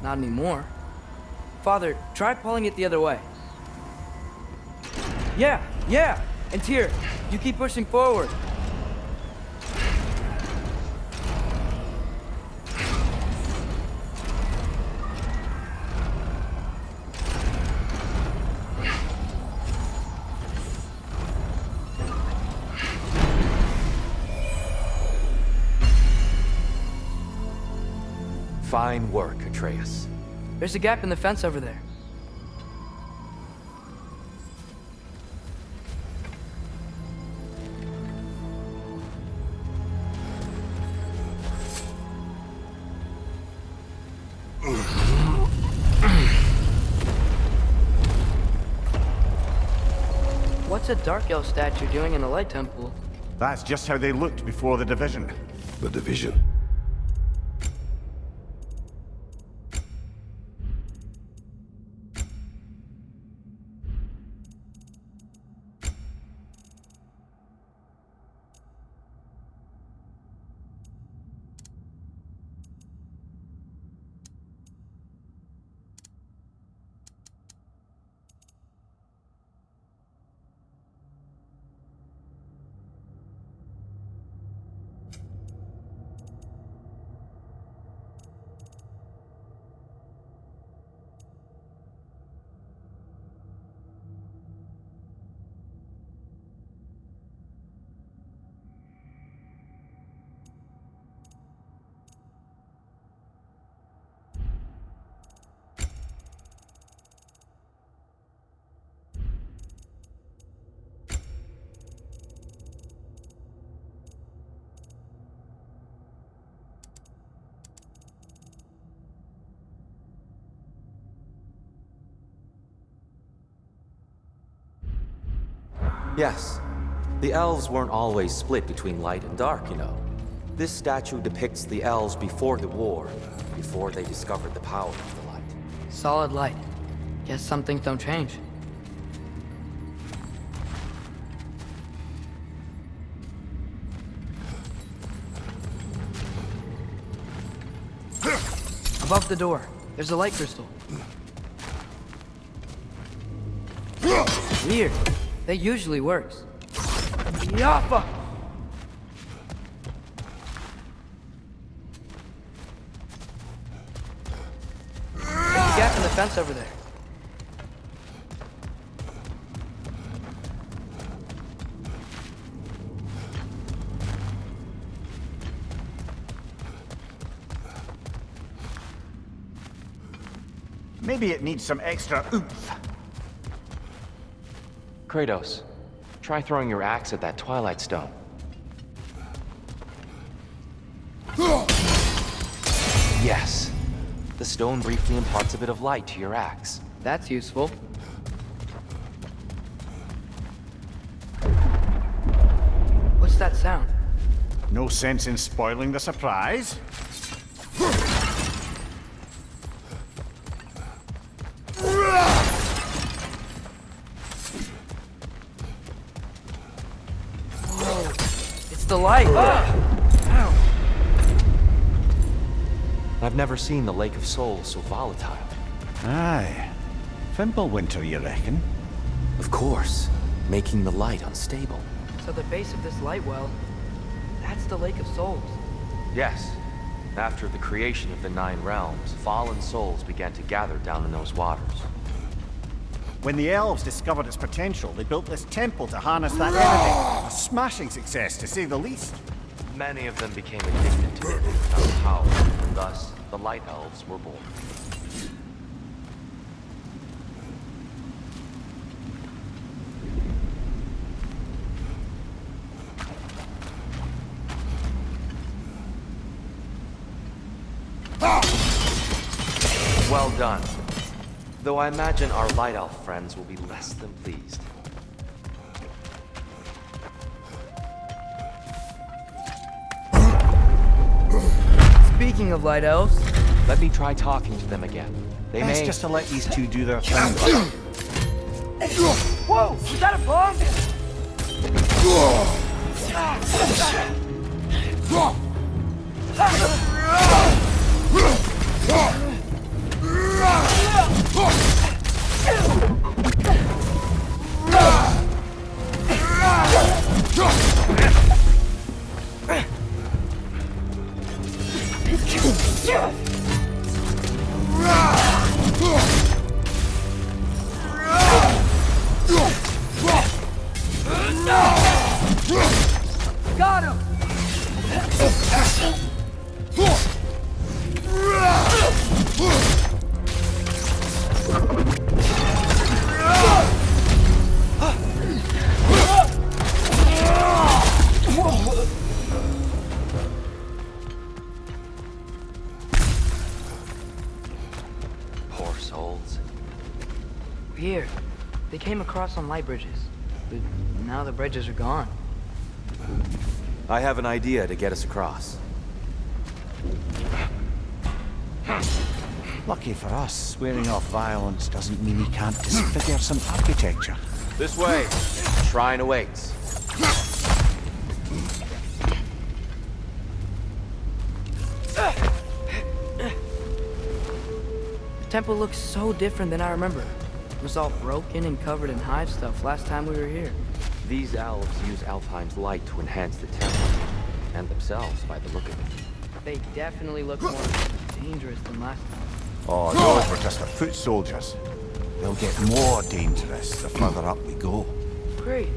Not anymore. Father, try pulling it the other way. Yeah! And Tyr, you keep pushing forward. Fine work, Atreus. There's a gap in the fence over there. What's a Dark Elf statue doing in a light temple? That's just how they looked before the division. The division. Yes. The elves weren't always split between light and dark, you know. This statue depicts the elves before the war, before they discovered the power of the light. Solid light. Guess some things don't change. Above the door, there's a light crystal. Weird. That usually works. Yaffa! There's a gap in the fence over there. Maybe it needs some extra oomph. Kratos, try throwing your axe at that Twilight Stone. Yes. The stone briefly imparts a bit of light to your axe. That's useful. What's that sound? No sense in spoiling the surprise. The light! Ow. I've never seen the Lake of Souls so volatile. Aye. Fimbulwinter, you reckon? Of course. Making the light unstable. So the base of this light well, that's the Lake of Souls. Yes. After the creation of the Nine Realms, fallen souls began to gather down in those waters. When the elves discovered its potential, they built this temple to harness that energy. A smashing success, to say the least. Many of them became addicted to their newfound power, and thus, the Light Elves were born. Well done. Though I imagine our Light Elf friends will be less than pleased. Speaking of Light Elves... Let me try talking to them again. That's just to let these two do their thing. Whoa! Was that a bomb? Got him! here. They came across on light bridges. But now the bridges are gone. I have an idea to get us across. Lucky for us, swearing off violence doesn't mean he can't disfigure some architecture. This way. Shrine awaits. The temple looks so different than I remember. It was all broken and covered in hive stuff last time we were here. These elves use Alfheim's light to enhance the temple, and themselves by the look of it. They definitely look more dangerous than last time. Oh, those were just the foot soldiers. They'll get more dangerous the further up we go. Great.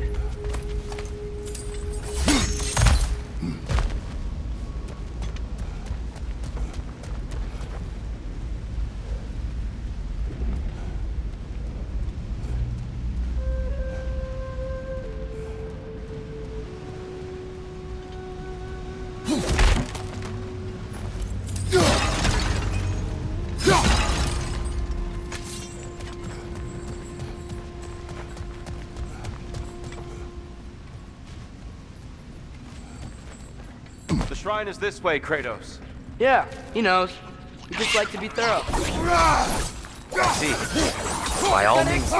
The shrine is this way, Kratos. Yeah, he knows. We just like to be thorough. See, by all means.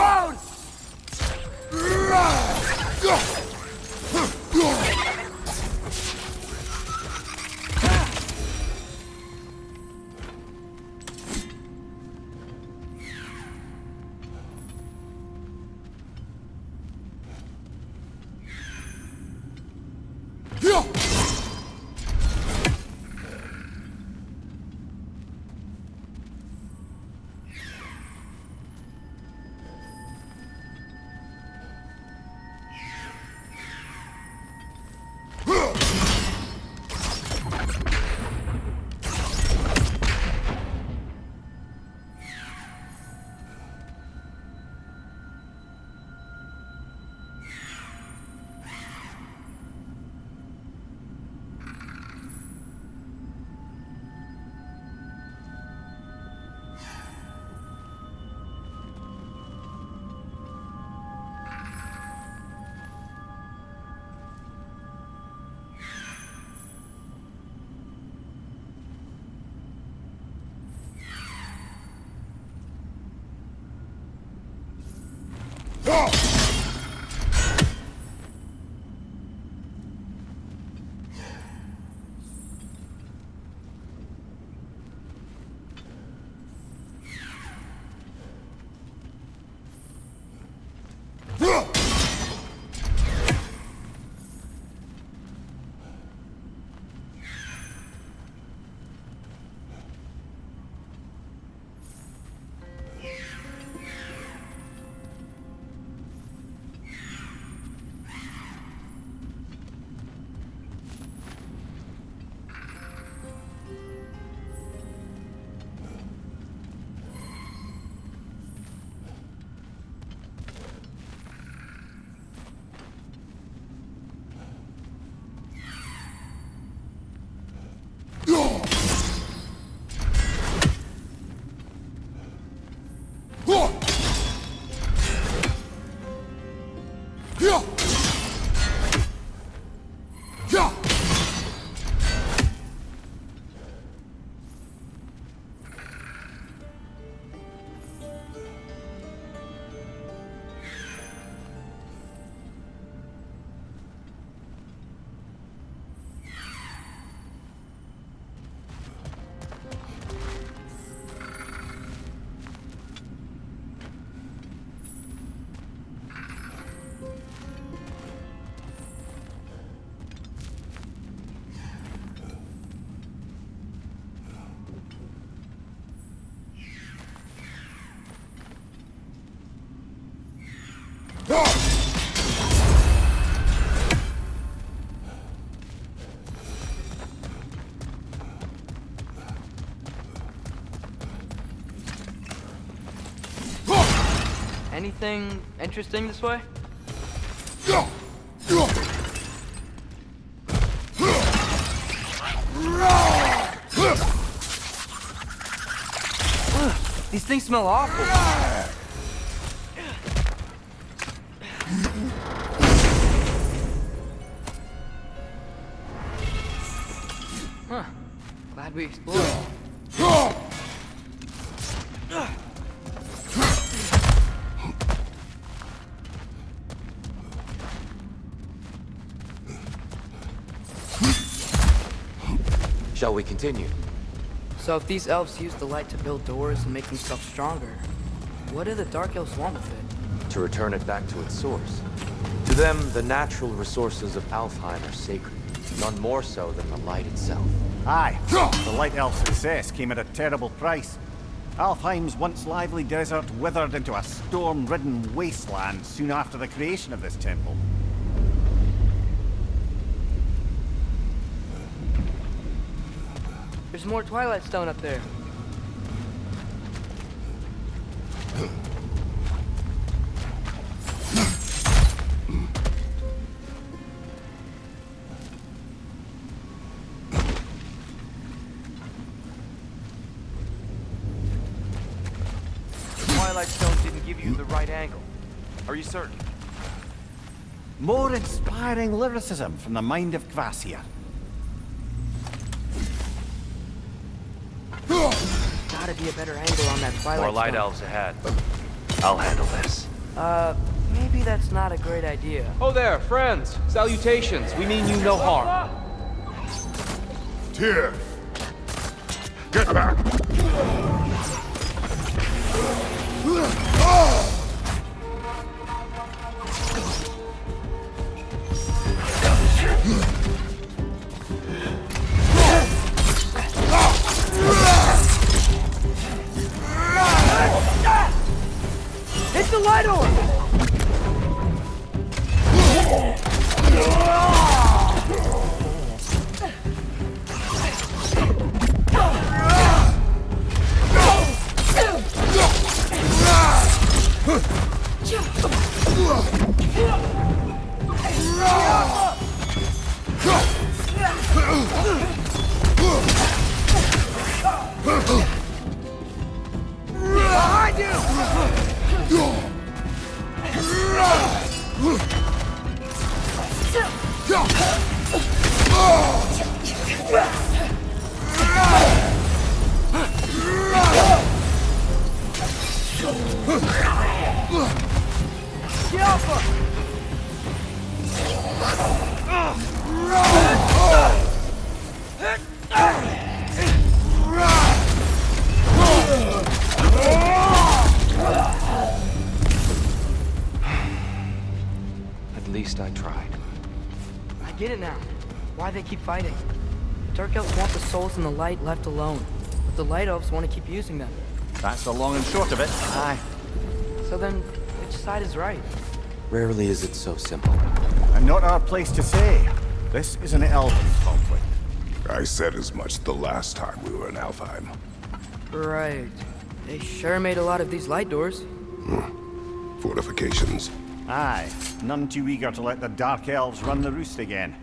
Anything interesting this way? Ugh, these things smell awful. Glad we explored. Shall we continue? So if these elves use the light to build doors and make themselves stronger, what do the Dark Elves want with it? To return it back to its source. To them, the natural resources of Alfheim are sacred, none more so than the light itself. Aye, the Light Elf's success came at a terrible price. Alfheim's once lively desert withered into a storm-ridden wasteland soon after the creation of this temple. There's more Twilight Stone up there. Twilight Stone didn't give you the right angle. Are you certain? More inspiring lyricism from the mind of Kvasir. Gotta be a better angle on that Twilight More light Stone. elves ahead. I'll handle this. Maybe that's not a great idea. Oh there, friends. Salutations. We mean you no harm. Tyr! Get back! Hit the light orb! Behind you! Get off her! At least I tried. I get it now. Why they keep fighting. The Dark Elves want the souls and the light left alone. But the Light Elves want to keep using them. That's the long and short of it. Aye. So then, which side is right? Rarely is it so simple. And not our place to say. This is an elven conflict. I said as much the last time we were in Alfheim. Right. They sure made a lot of these light doors. Fortifications. Aye, none too eager to let the Dark Elves run the roost again.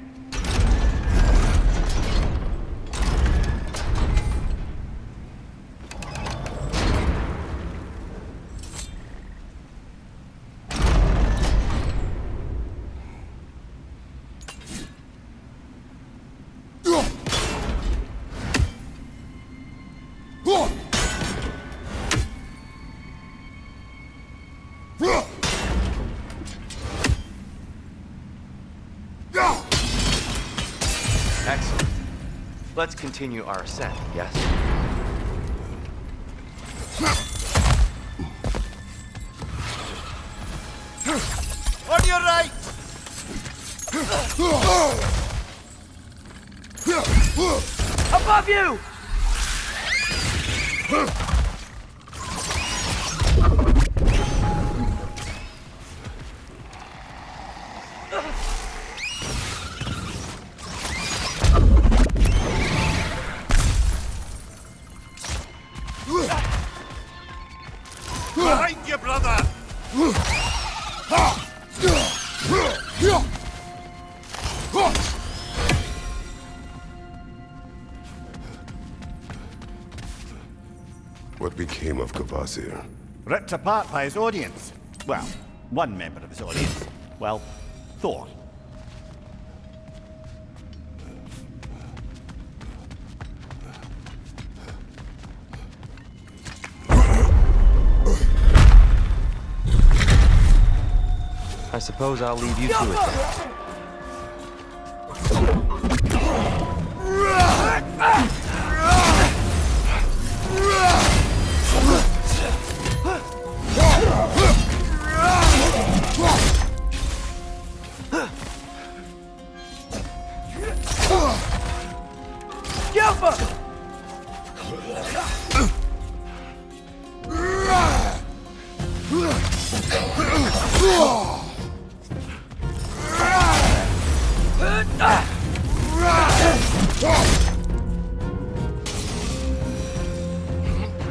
Excellent. Let's continue our ascent, yes? On your right! Above you! Behind you, brother! What became of Kvasir? Ripped apart by his audience. Well, one member of his audience. Well, Thor. suppose I'll leave you to it then.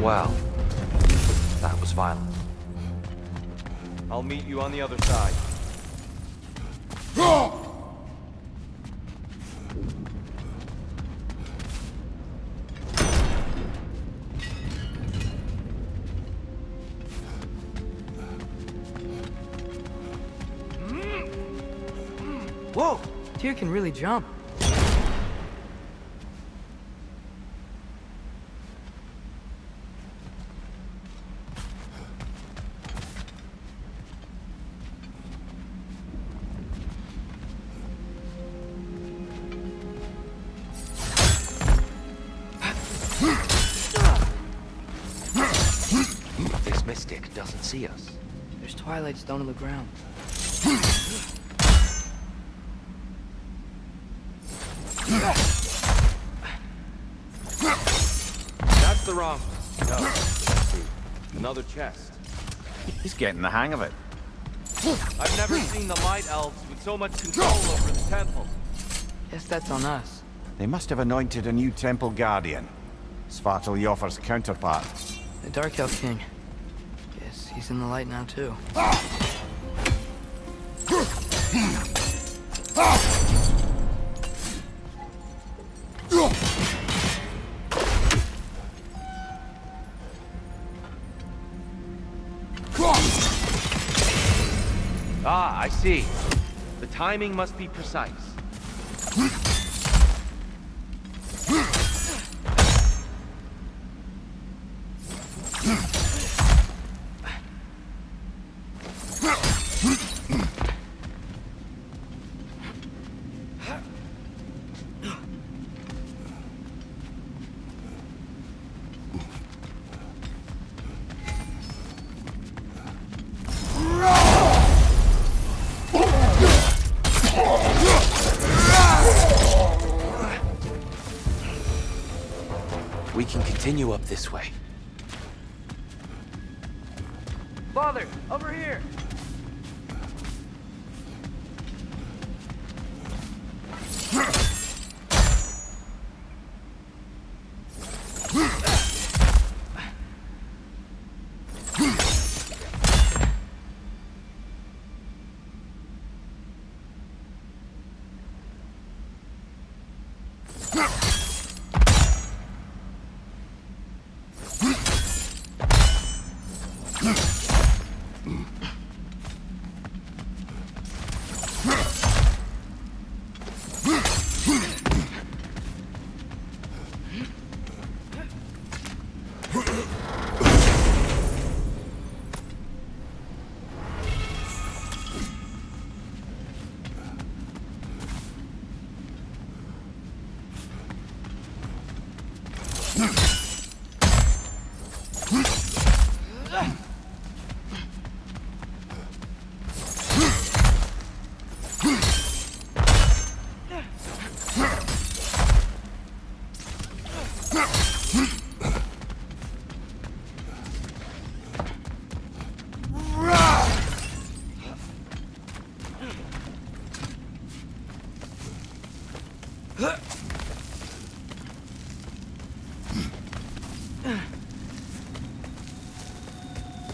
Well, that was violent. I'll meet you on the other side. Whoa! Tyr can really jump. This mystic doesn't see us. There's twilight stone on the ground. That's the wrong. No. Another chest. He's getting the hang of it. I've never seen the Light Elves with so much control over the temple. Guess that's on us. They must have anointed a new temple guardian. Svartalfjord's counterpart. The Dark Elf King. Guess he's in the light now, too. Ah, I see. The timing must be precise. We can continue up this way. Father, over here!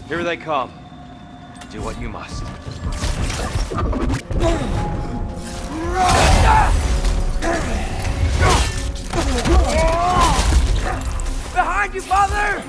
Here they come. Do what you must. Behind you, Father!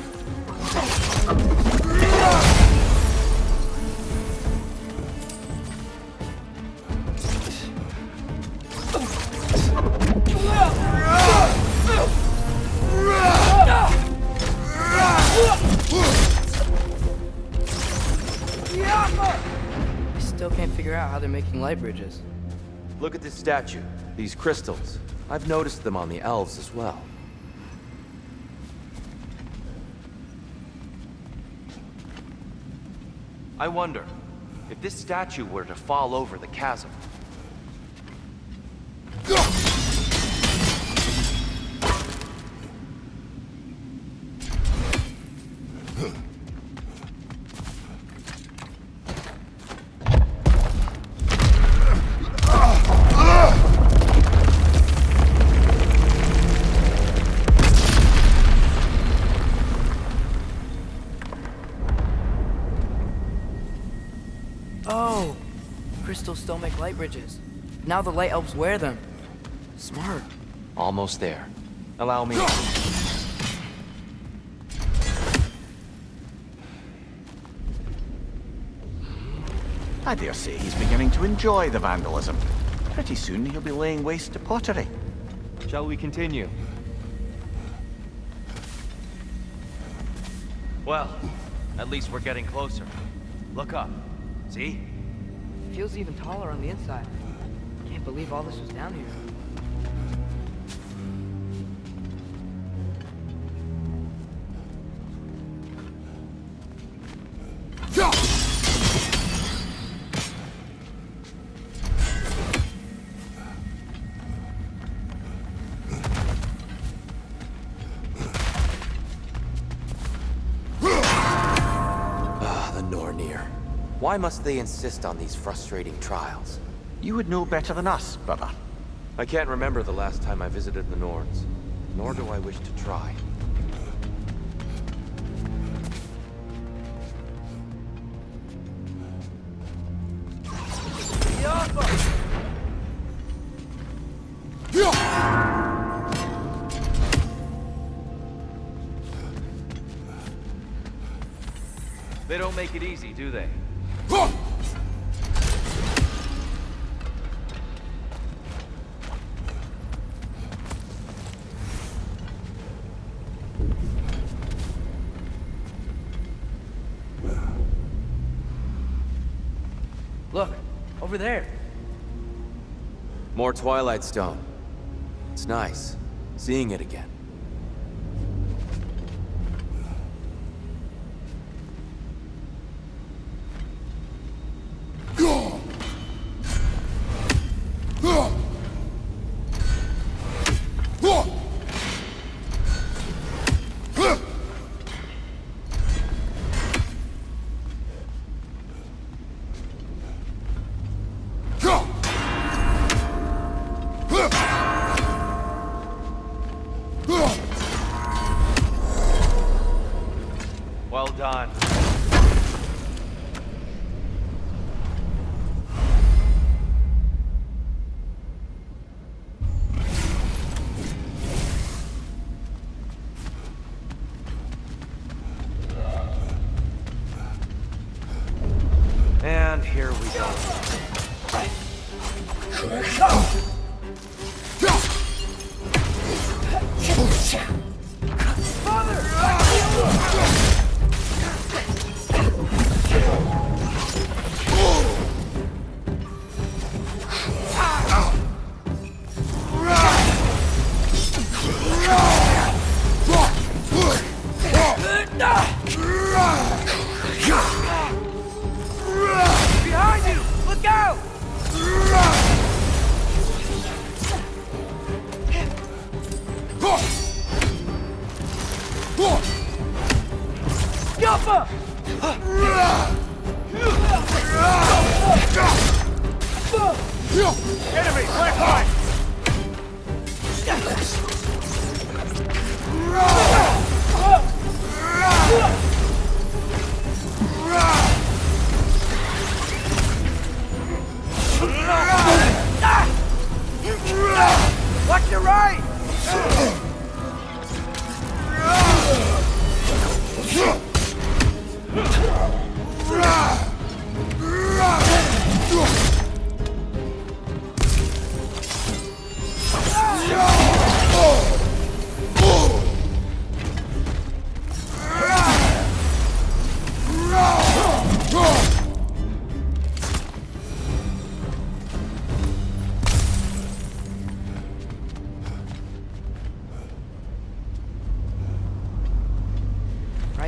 I still can't figure out out how they're making light bridges. Look at this statue, these crystals. I've noticed them on the elves as well. I wonder, if this statue were to fall over the chasm... Oh, crystals still make light bridges. Now the light elves wear them. Smart. Almost there. Allow me... I dare say he's beginning to enjoy the vandalism. Pretty soon he'll be laying waste to pottery. Shall we continue? Well, at least we're getting closer. Look up. See? Feels even taller on the inside. Can't believe all this was down here. Why must they insist on these frustrating trials? You would know better than us, brother. I can't remember the last time I visited the Nords, nor do I wish to try. They don't make it easy, do they? Look, over there. More Twilight Stone. It's nice, seeing it again. Well done. And here we go. Behind you! Look out! Yoppa! Enemy, flank line! Watch your right!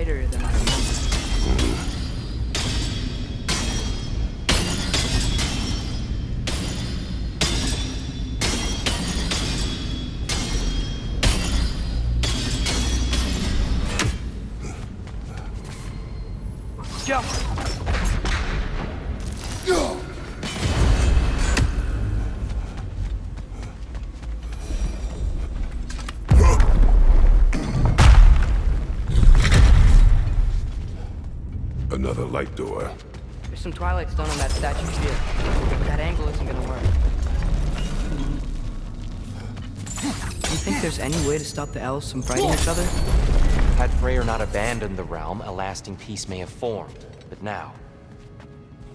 tighter than I remember. Go! Another light door. There's some Twilight Stone on that statue shield. That angle isn't gonna work. Do you think there's any way to stop the elves from fighting each other? Had Freyr not abandoned the realm, a lasting peace may have formed. But now...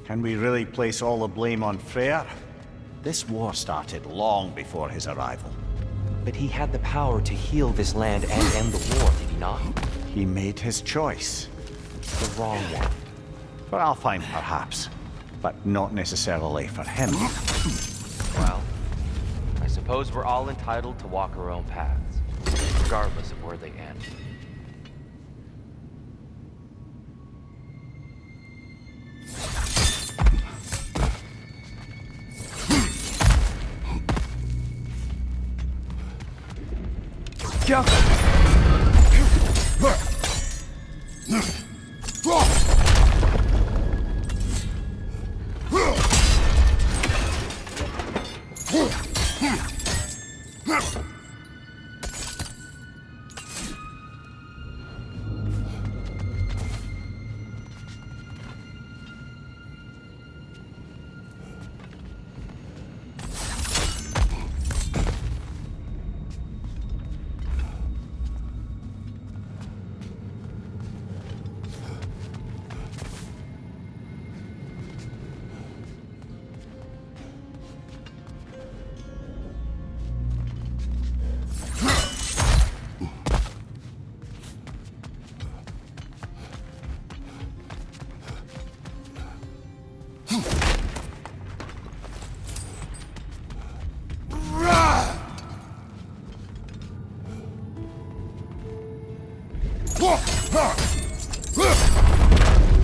Can we really place all the blame on Freyr? This war started long before his arrival. But he had the power to heal this land and end the war, did he not? He made his choice. The wrong one. For Alfheim, perhaps. But not necessarily for him. Well, I suppose we're all entitled to walk our own paths, regardless of where they end. Go!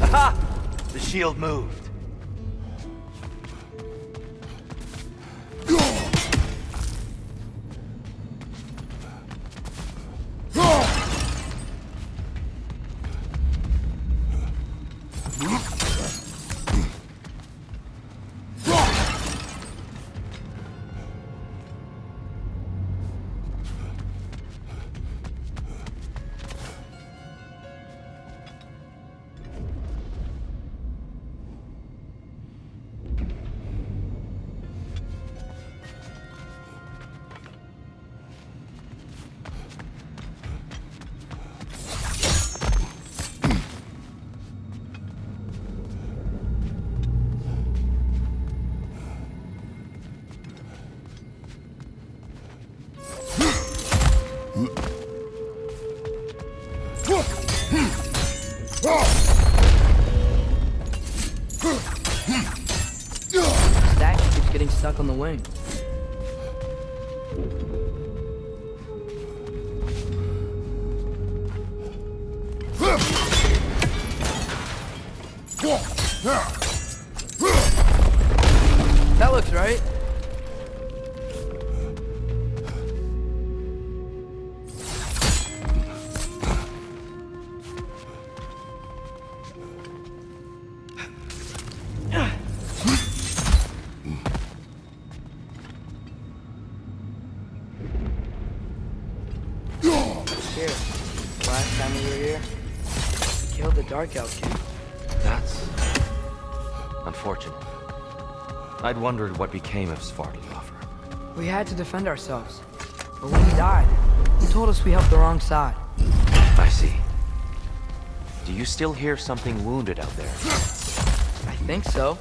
Aha! The shield moved. Statue keeps getting stuck on the wing. That looks right. Here, last time we were here, we killed the Dark Elf King. That's... unfortunate. I'd wondered what became of Svartalofr. We had to defend ourselves. But when he died, he told us we helped the wrong side. I see. Do you still hear something wounded out there? I think so.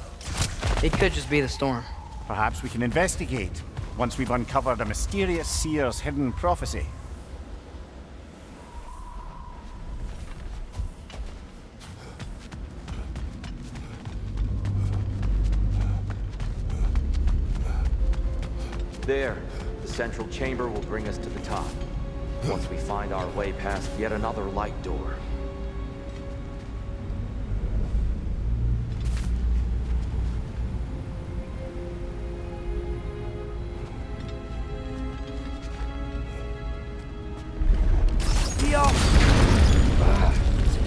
It could just be the storm. Perhaps we can investigate, once we've uncovered a mysterious seer's hidden prophecy. There, the central chamber will bring us to the top. Once we find our way past yet another light door.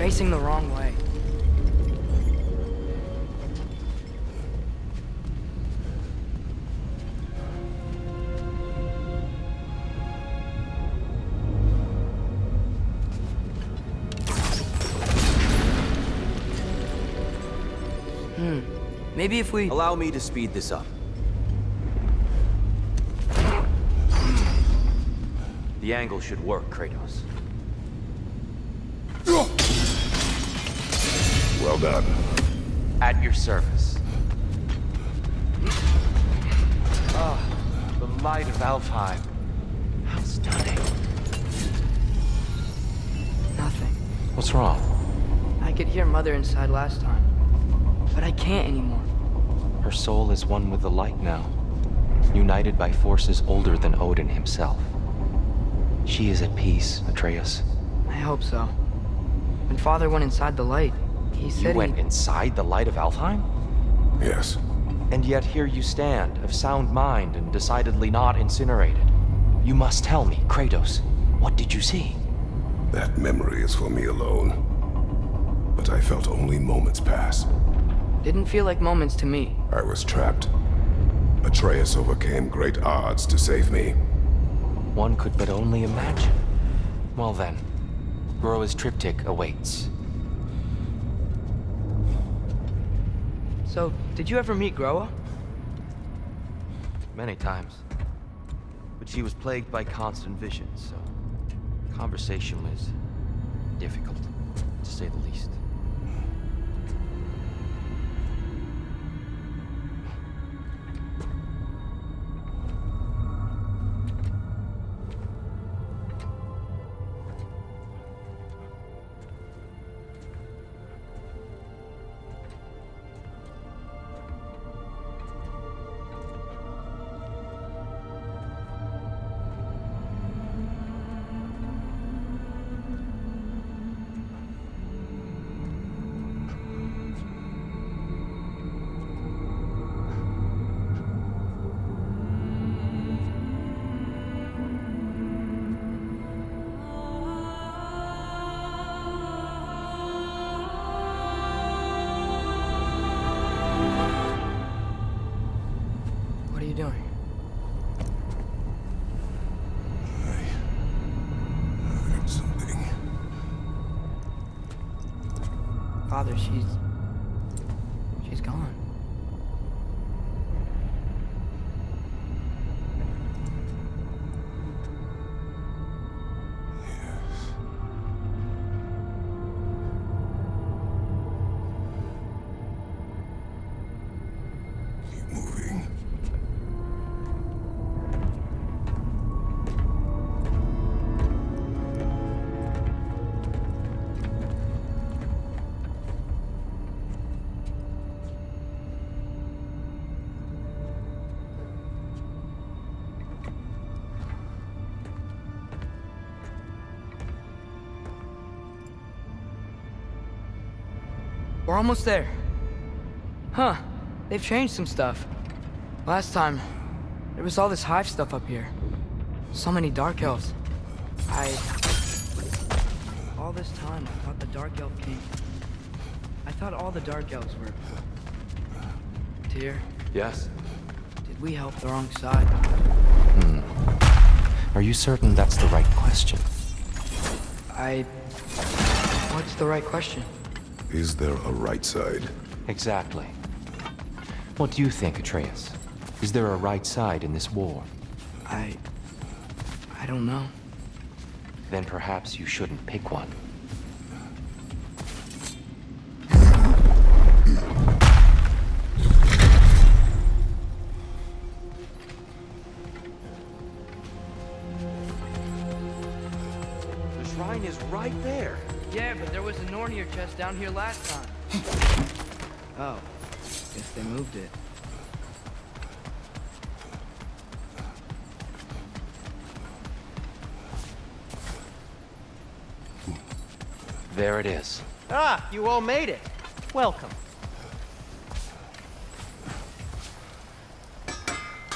facing the wrong way. Maybe if we... Allow me to speed this up. The angle should work, Kratos. Well done. At your service. Ah, the light of Alfheim. How stunning. Nothing. What's wrong? I could hear Mother inside last time, but I can't anymore. Her soul is one with the light now, united by forces older than Odin himself. She is at peace, Atreus. I hope so. When Father went inside the light, he said You went inside the light of Alfheim? Yes. And yet here you stand, of sound mind and decidedly not incinerated. You must tell me, Kratos, what did you see? That memory is for me alone. But I felt only moments pass. Didn't feel like moments to me. I was trapped. Atreus overcame great odds to save me. One could but only imagine. Well then, Groa's triptych awaits. So, did you ever meet Groa? Many times. But she was plagued by constant visions, so conversation was difficult, to say the least. What are you doing? I heard something. Father, she's gone. Keep moving. We're almost there. Huh. They've changed some stuff. Last time, there was all this hive stuff up here. So many dark elves. All this time, I thought the Dark Elf King. I thought all the Dark Elves were... Tyr, Yes? did we help the wrong side? Are you certain that's the right question? What's the right question? Is there a right side? Exactly. What do you think, Atreus? Is there a right side in this war? I don't know. Then perhaps you shouldn't pick one. The shrine is right there. Yeah, but there was a Nornir chest down here last time. Oh, guess they moved it. There it is. Ah, you all made it. Welcome.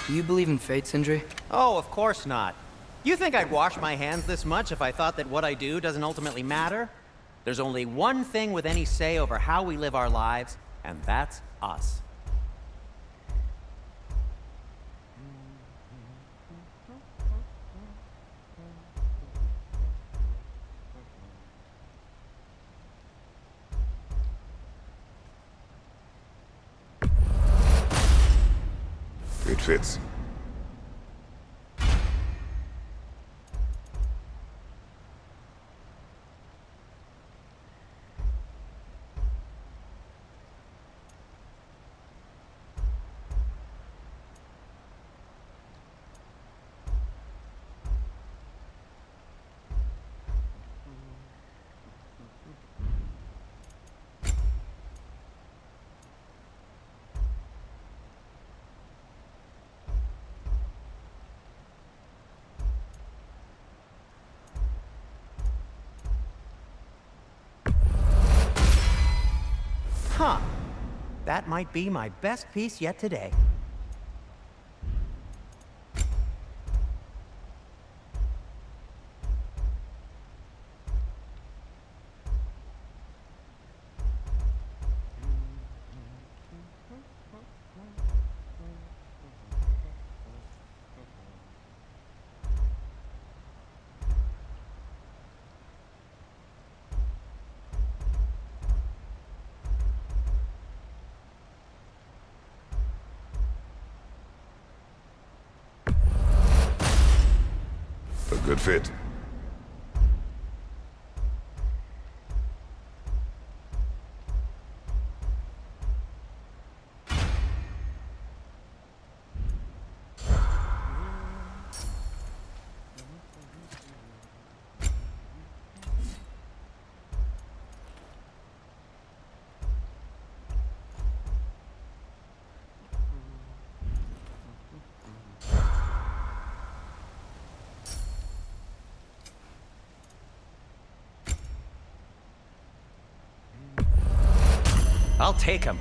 Do you believe in fate, Sindri? Oh, of course not. You think I'd wash my hands this much if I thought that what I do doesn't ultimately matter? There's only one thing with any say over how we live our lives, and that's us. It fits. Huh. That might be my best piece yet today. A good fit. I'll take him.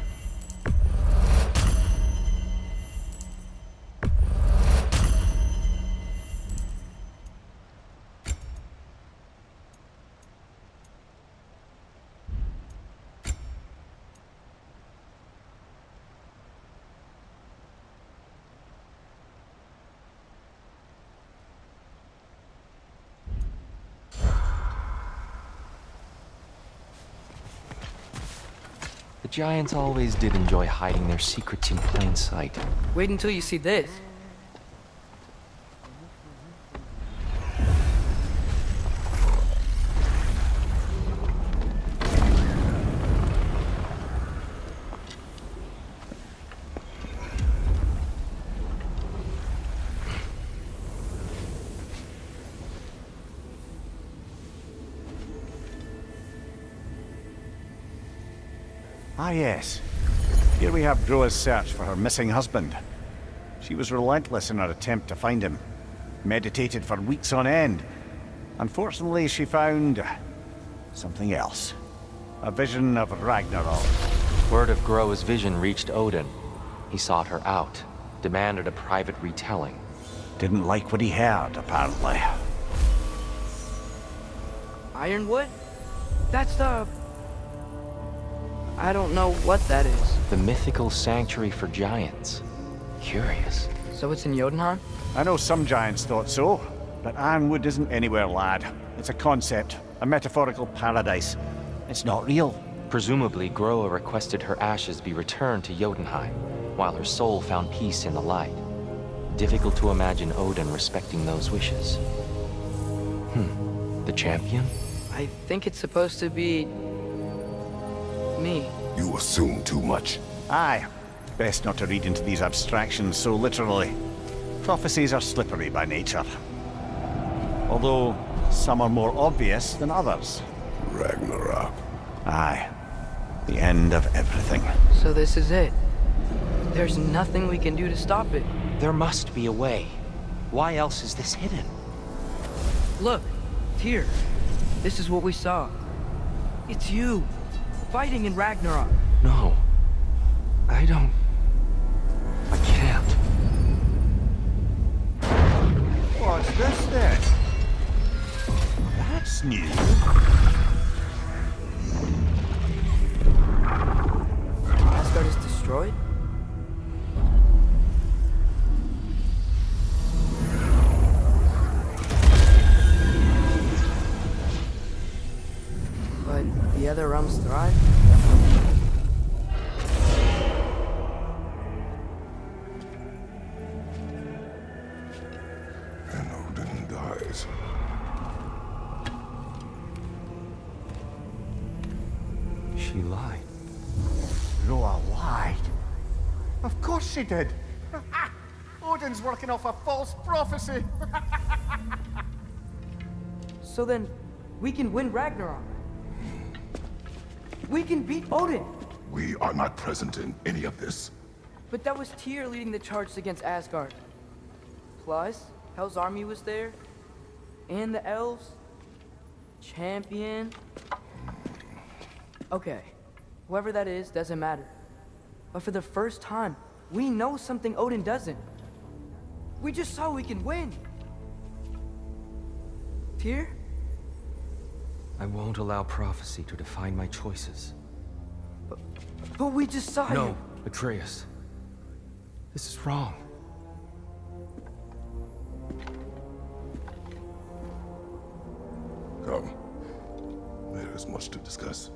The giants always did enjoy hiding their secrets in plain sight. Wait until you see this. Ah, yes. Here we have Groa's search for her missing husband. She was relentless in her attempt to find him. Meditated for weeks on end. Unfortunately, she found something else. A vision of Ragnarok. Word of Groa's vision reached Odin. He sought her out, demanded a private retelling. Didn't like what he heard, apparently. Ironwood? That's the... I don't know what that is. The mythical sanctuary for giants. Curious. So it's in Jotunheim? I know some giants thought so, but Ironwood isn't anywhere, lad. It's a concept, a metaphorical paradise. It's not real. Presumably, Groa requested her ashes be returned to Jotunheim, while her soul found peace in the light. Difficult to imagine Odin respecting those wishes. The champion? I think it's supposed to be... me. You assume too much. Aye. Best not to read into these abstractions so literally. Prophecies are slippery by nature. Although, some are more obvious than others. Ragnarok. Aye. The end of everything. So this is it. There's nothing we can do to stop it. There must be a way. Why else is this hidden? Look, here. This is what we saw. It's you, fighting in Ragnarok. No. I don't... I can't. What's this then? That's new. but the other realms thrive? And Odin dies. She lied. Roa lied. Of course she did. Odin's working off a false prophecy. So then, we can win Ragnarok. We can beat Odin. We are not present in any of this. But that was Tyr leading the charge against Asgard. Plus, Hell's army was there. And the elves. Champion. Okay, whoever that is doesn't matter. But for the first time, we know something Odin doesn't. We just saw we can win. Tyr? I won't allow prophecy to define my choices. But we just saw No, you. Atreus. This is wrong. Come. There is much to discuss.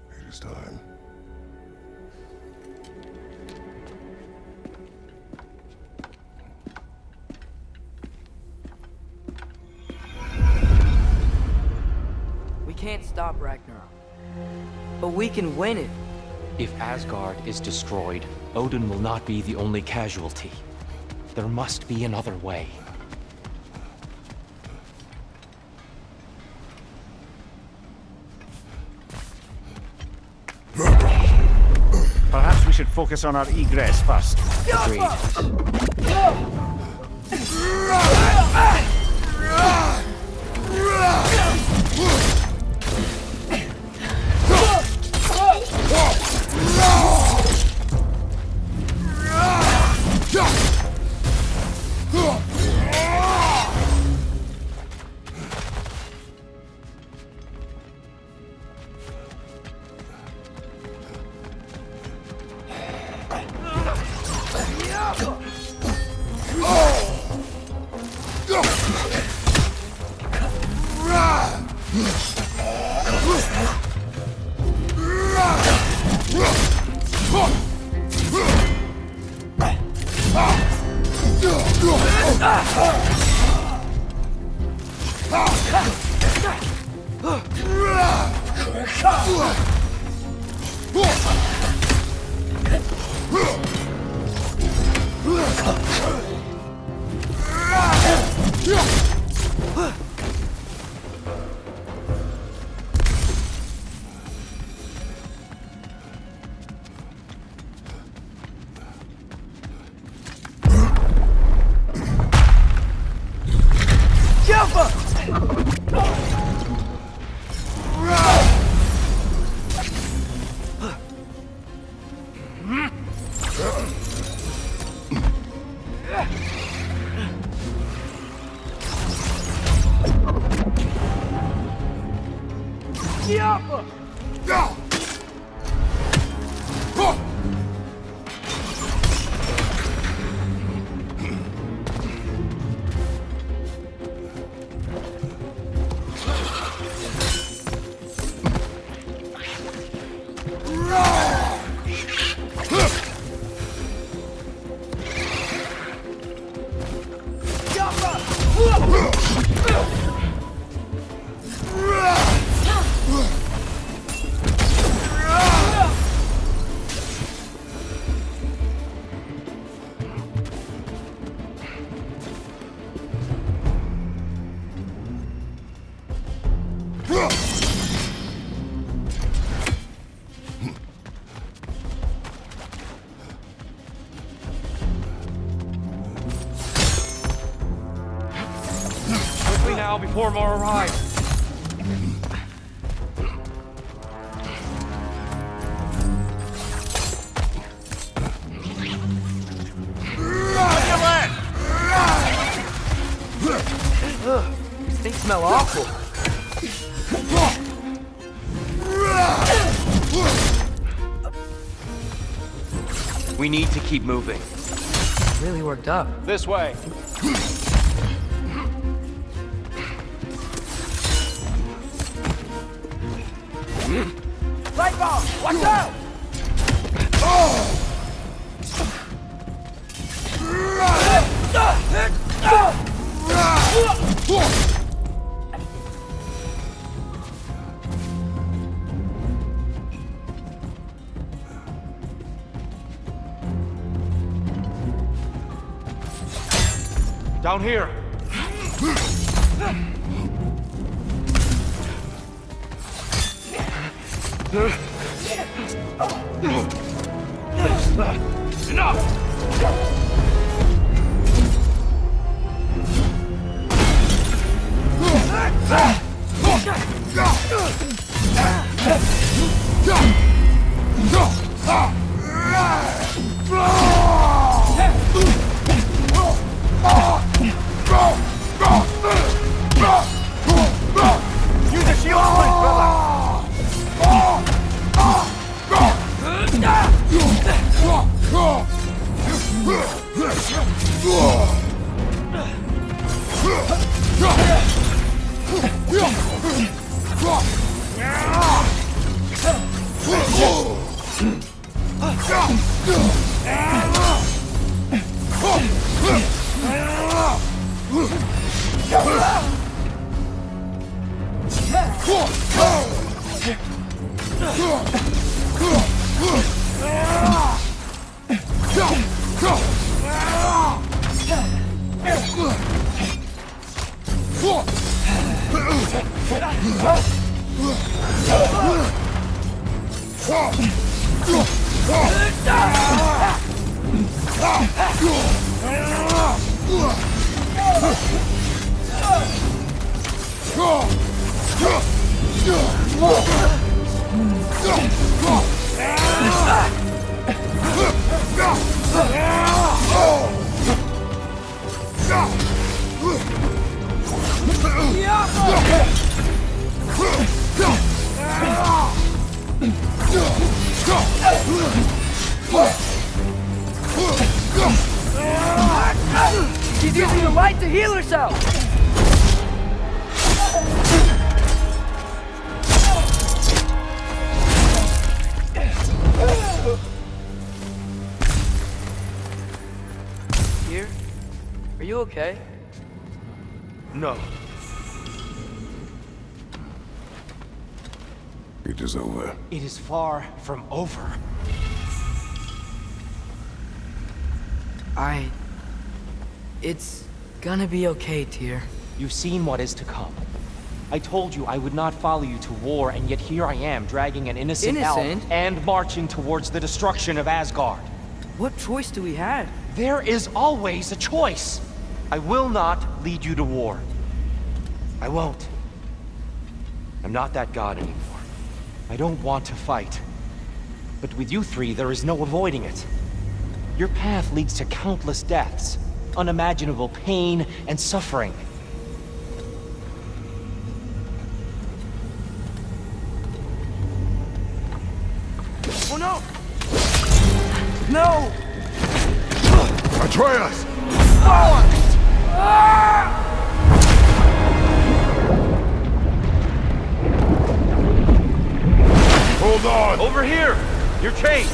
It is time. We can't stop Ragnarok. But we can win it. If Asgard is destroyed, Odin will not be the only casualty. There must be another way. Perhaps we should focus on our egress first. Agreed. Now before more arrive. These things smell awful. We need to keep moving. Really worked up. This way. Light bulb! Watch out! Down here. Use a shield punch, brother! She's using the light to heal herself! Here? Are you okay? No. It is over. It is far from over. It's gonna be okay, Tyr. You've seen what is to come. I told you I would not follow you to war, and yet here I am, dragging an innocent elf and marching towards the destruction of Asgard. What choice do we have? There is always a choice. I will not lead you to war. I won't. I'm not that god anymore. I don't want to fight. But with you three, there is no avoiding it. Your path leads to countless deaths, unimaginable pain and suffering. Oh no! No! Atreus! Hold on! Over here! You're chained!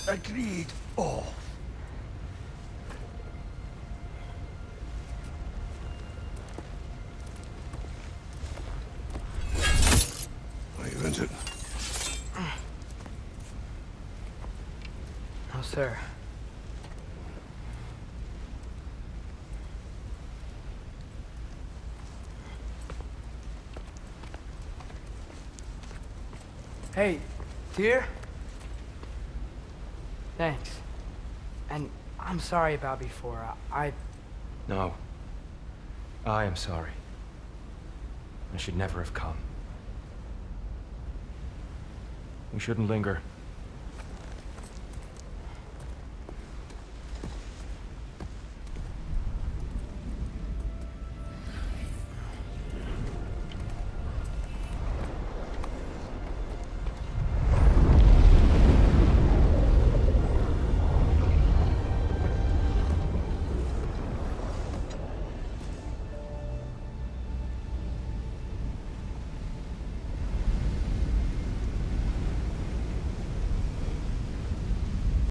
Agreed. Oh. Are you injured? No, sir. Hey, dear? Thanks. And I'm sorry about before. No. I am sorry. I should never have come. We shouldn't linger.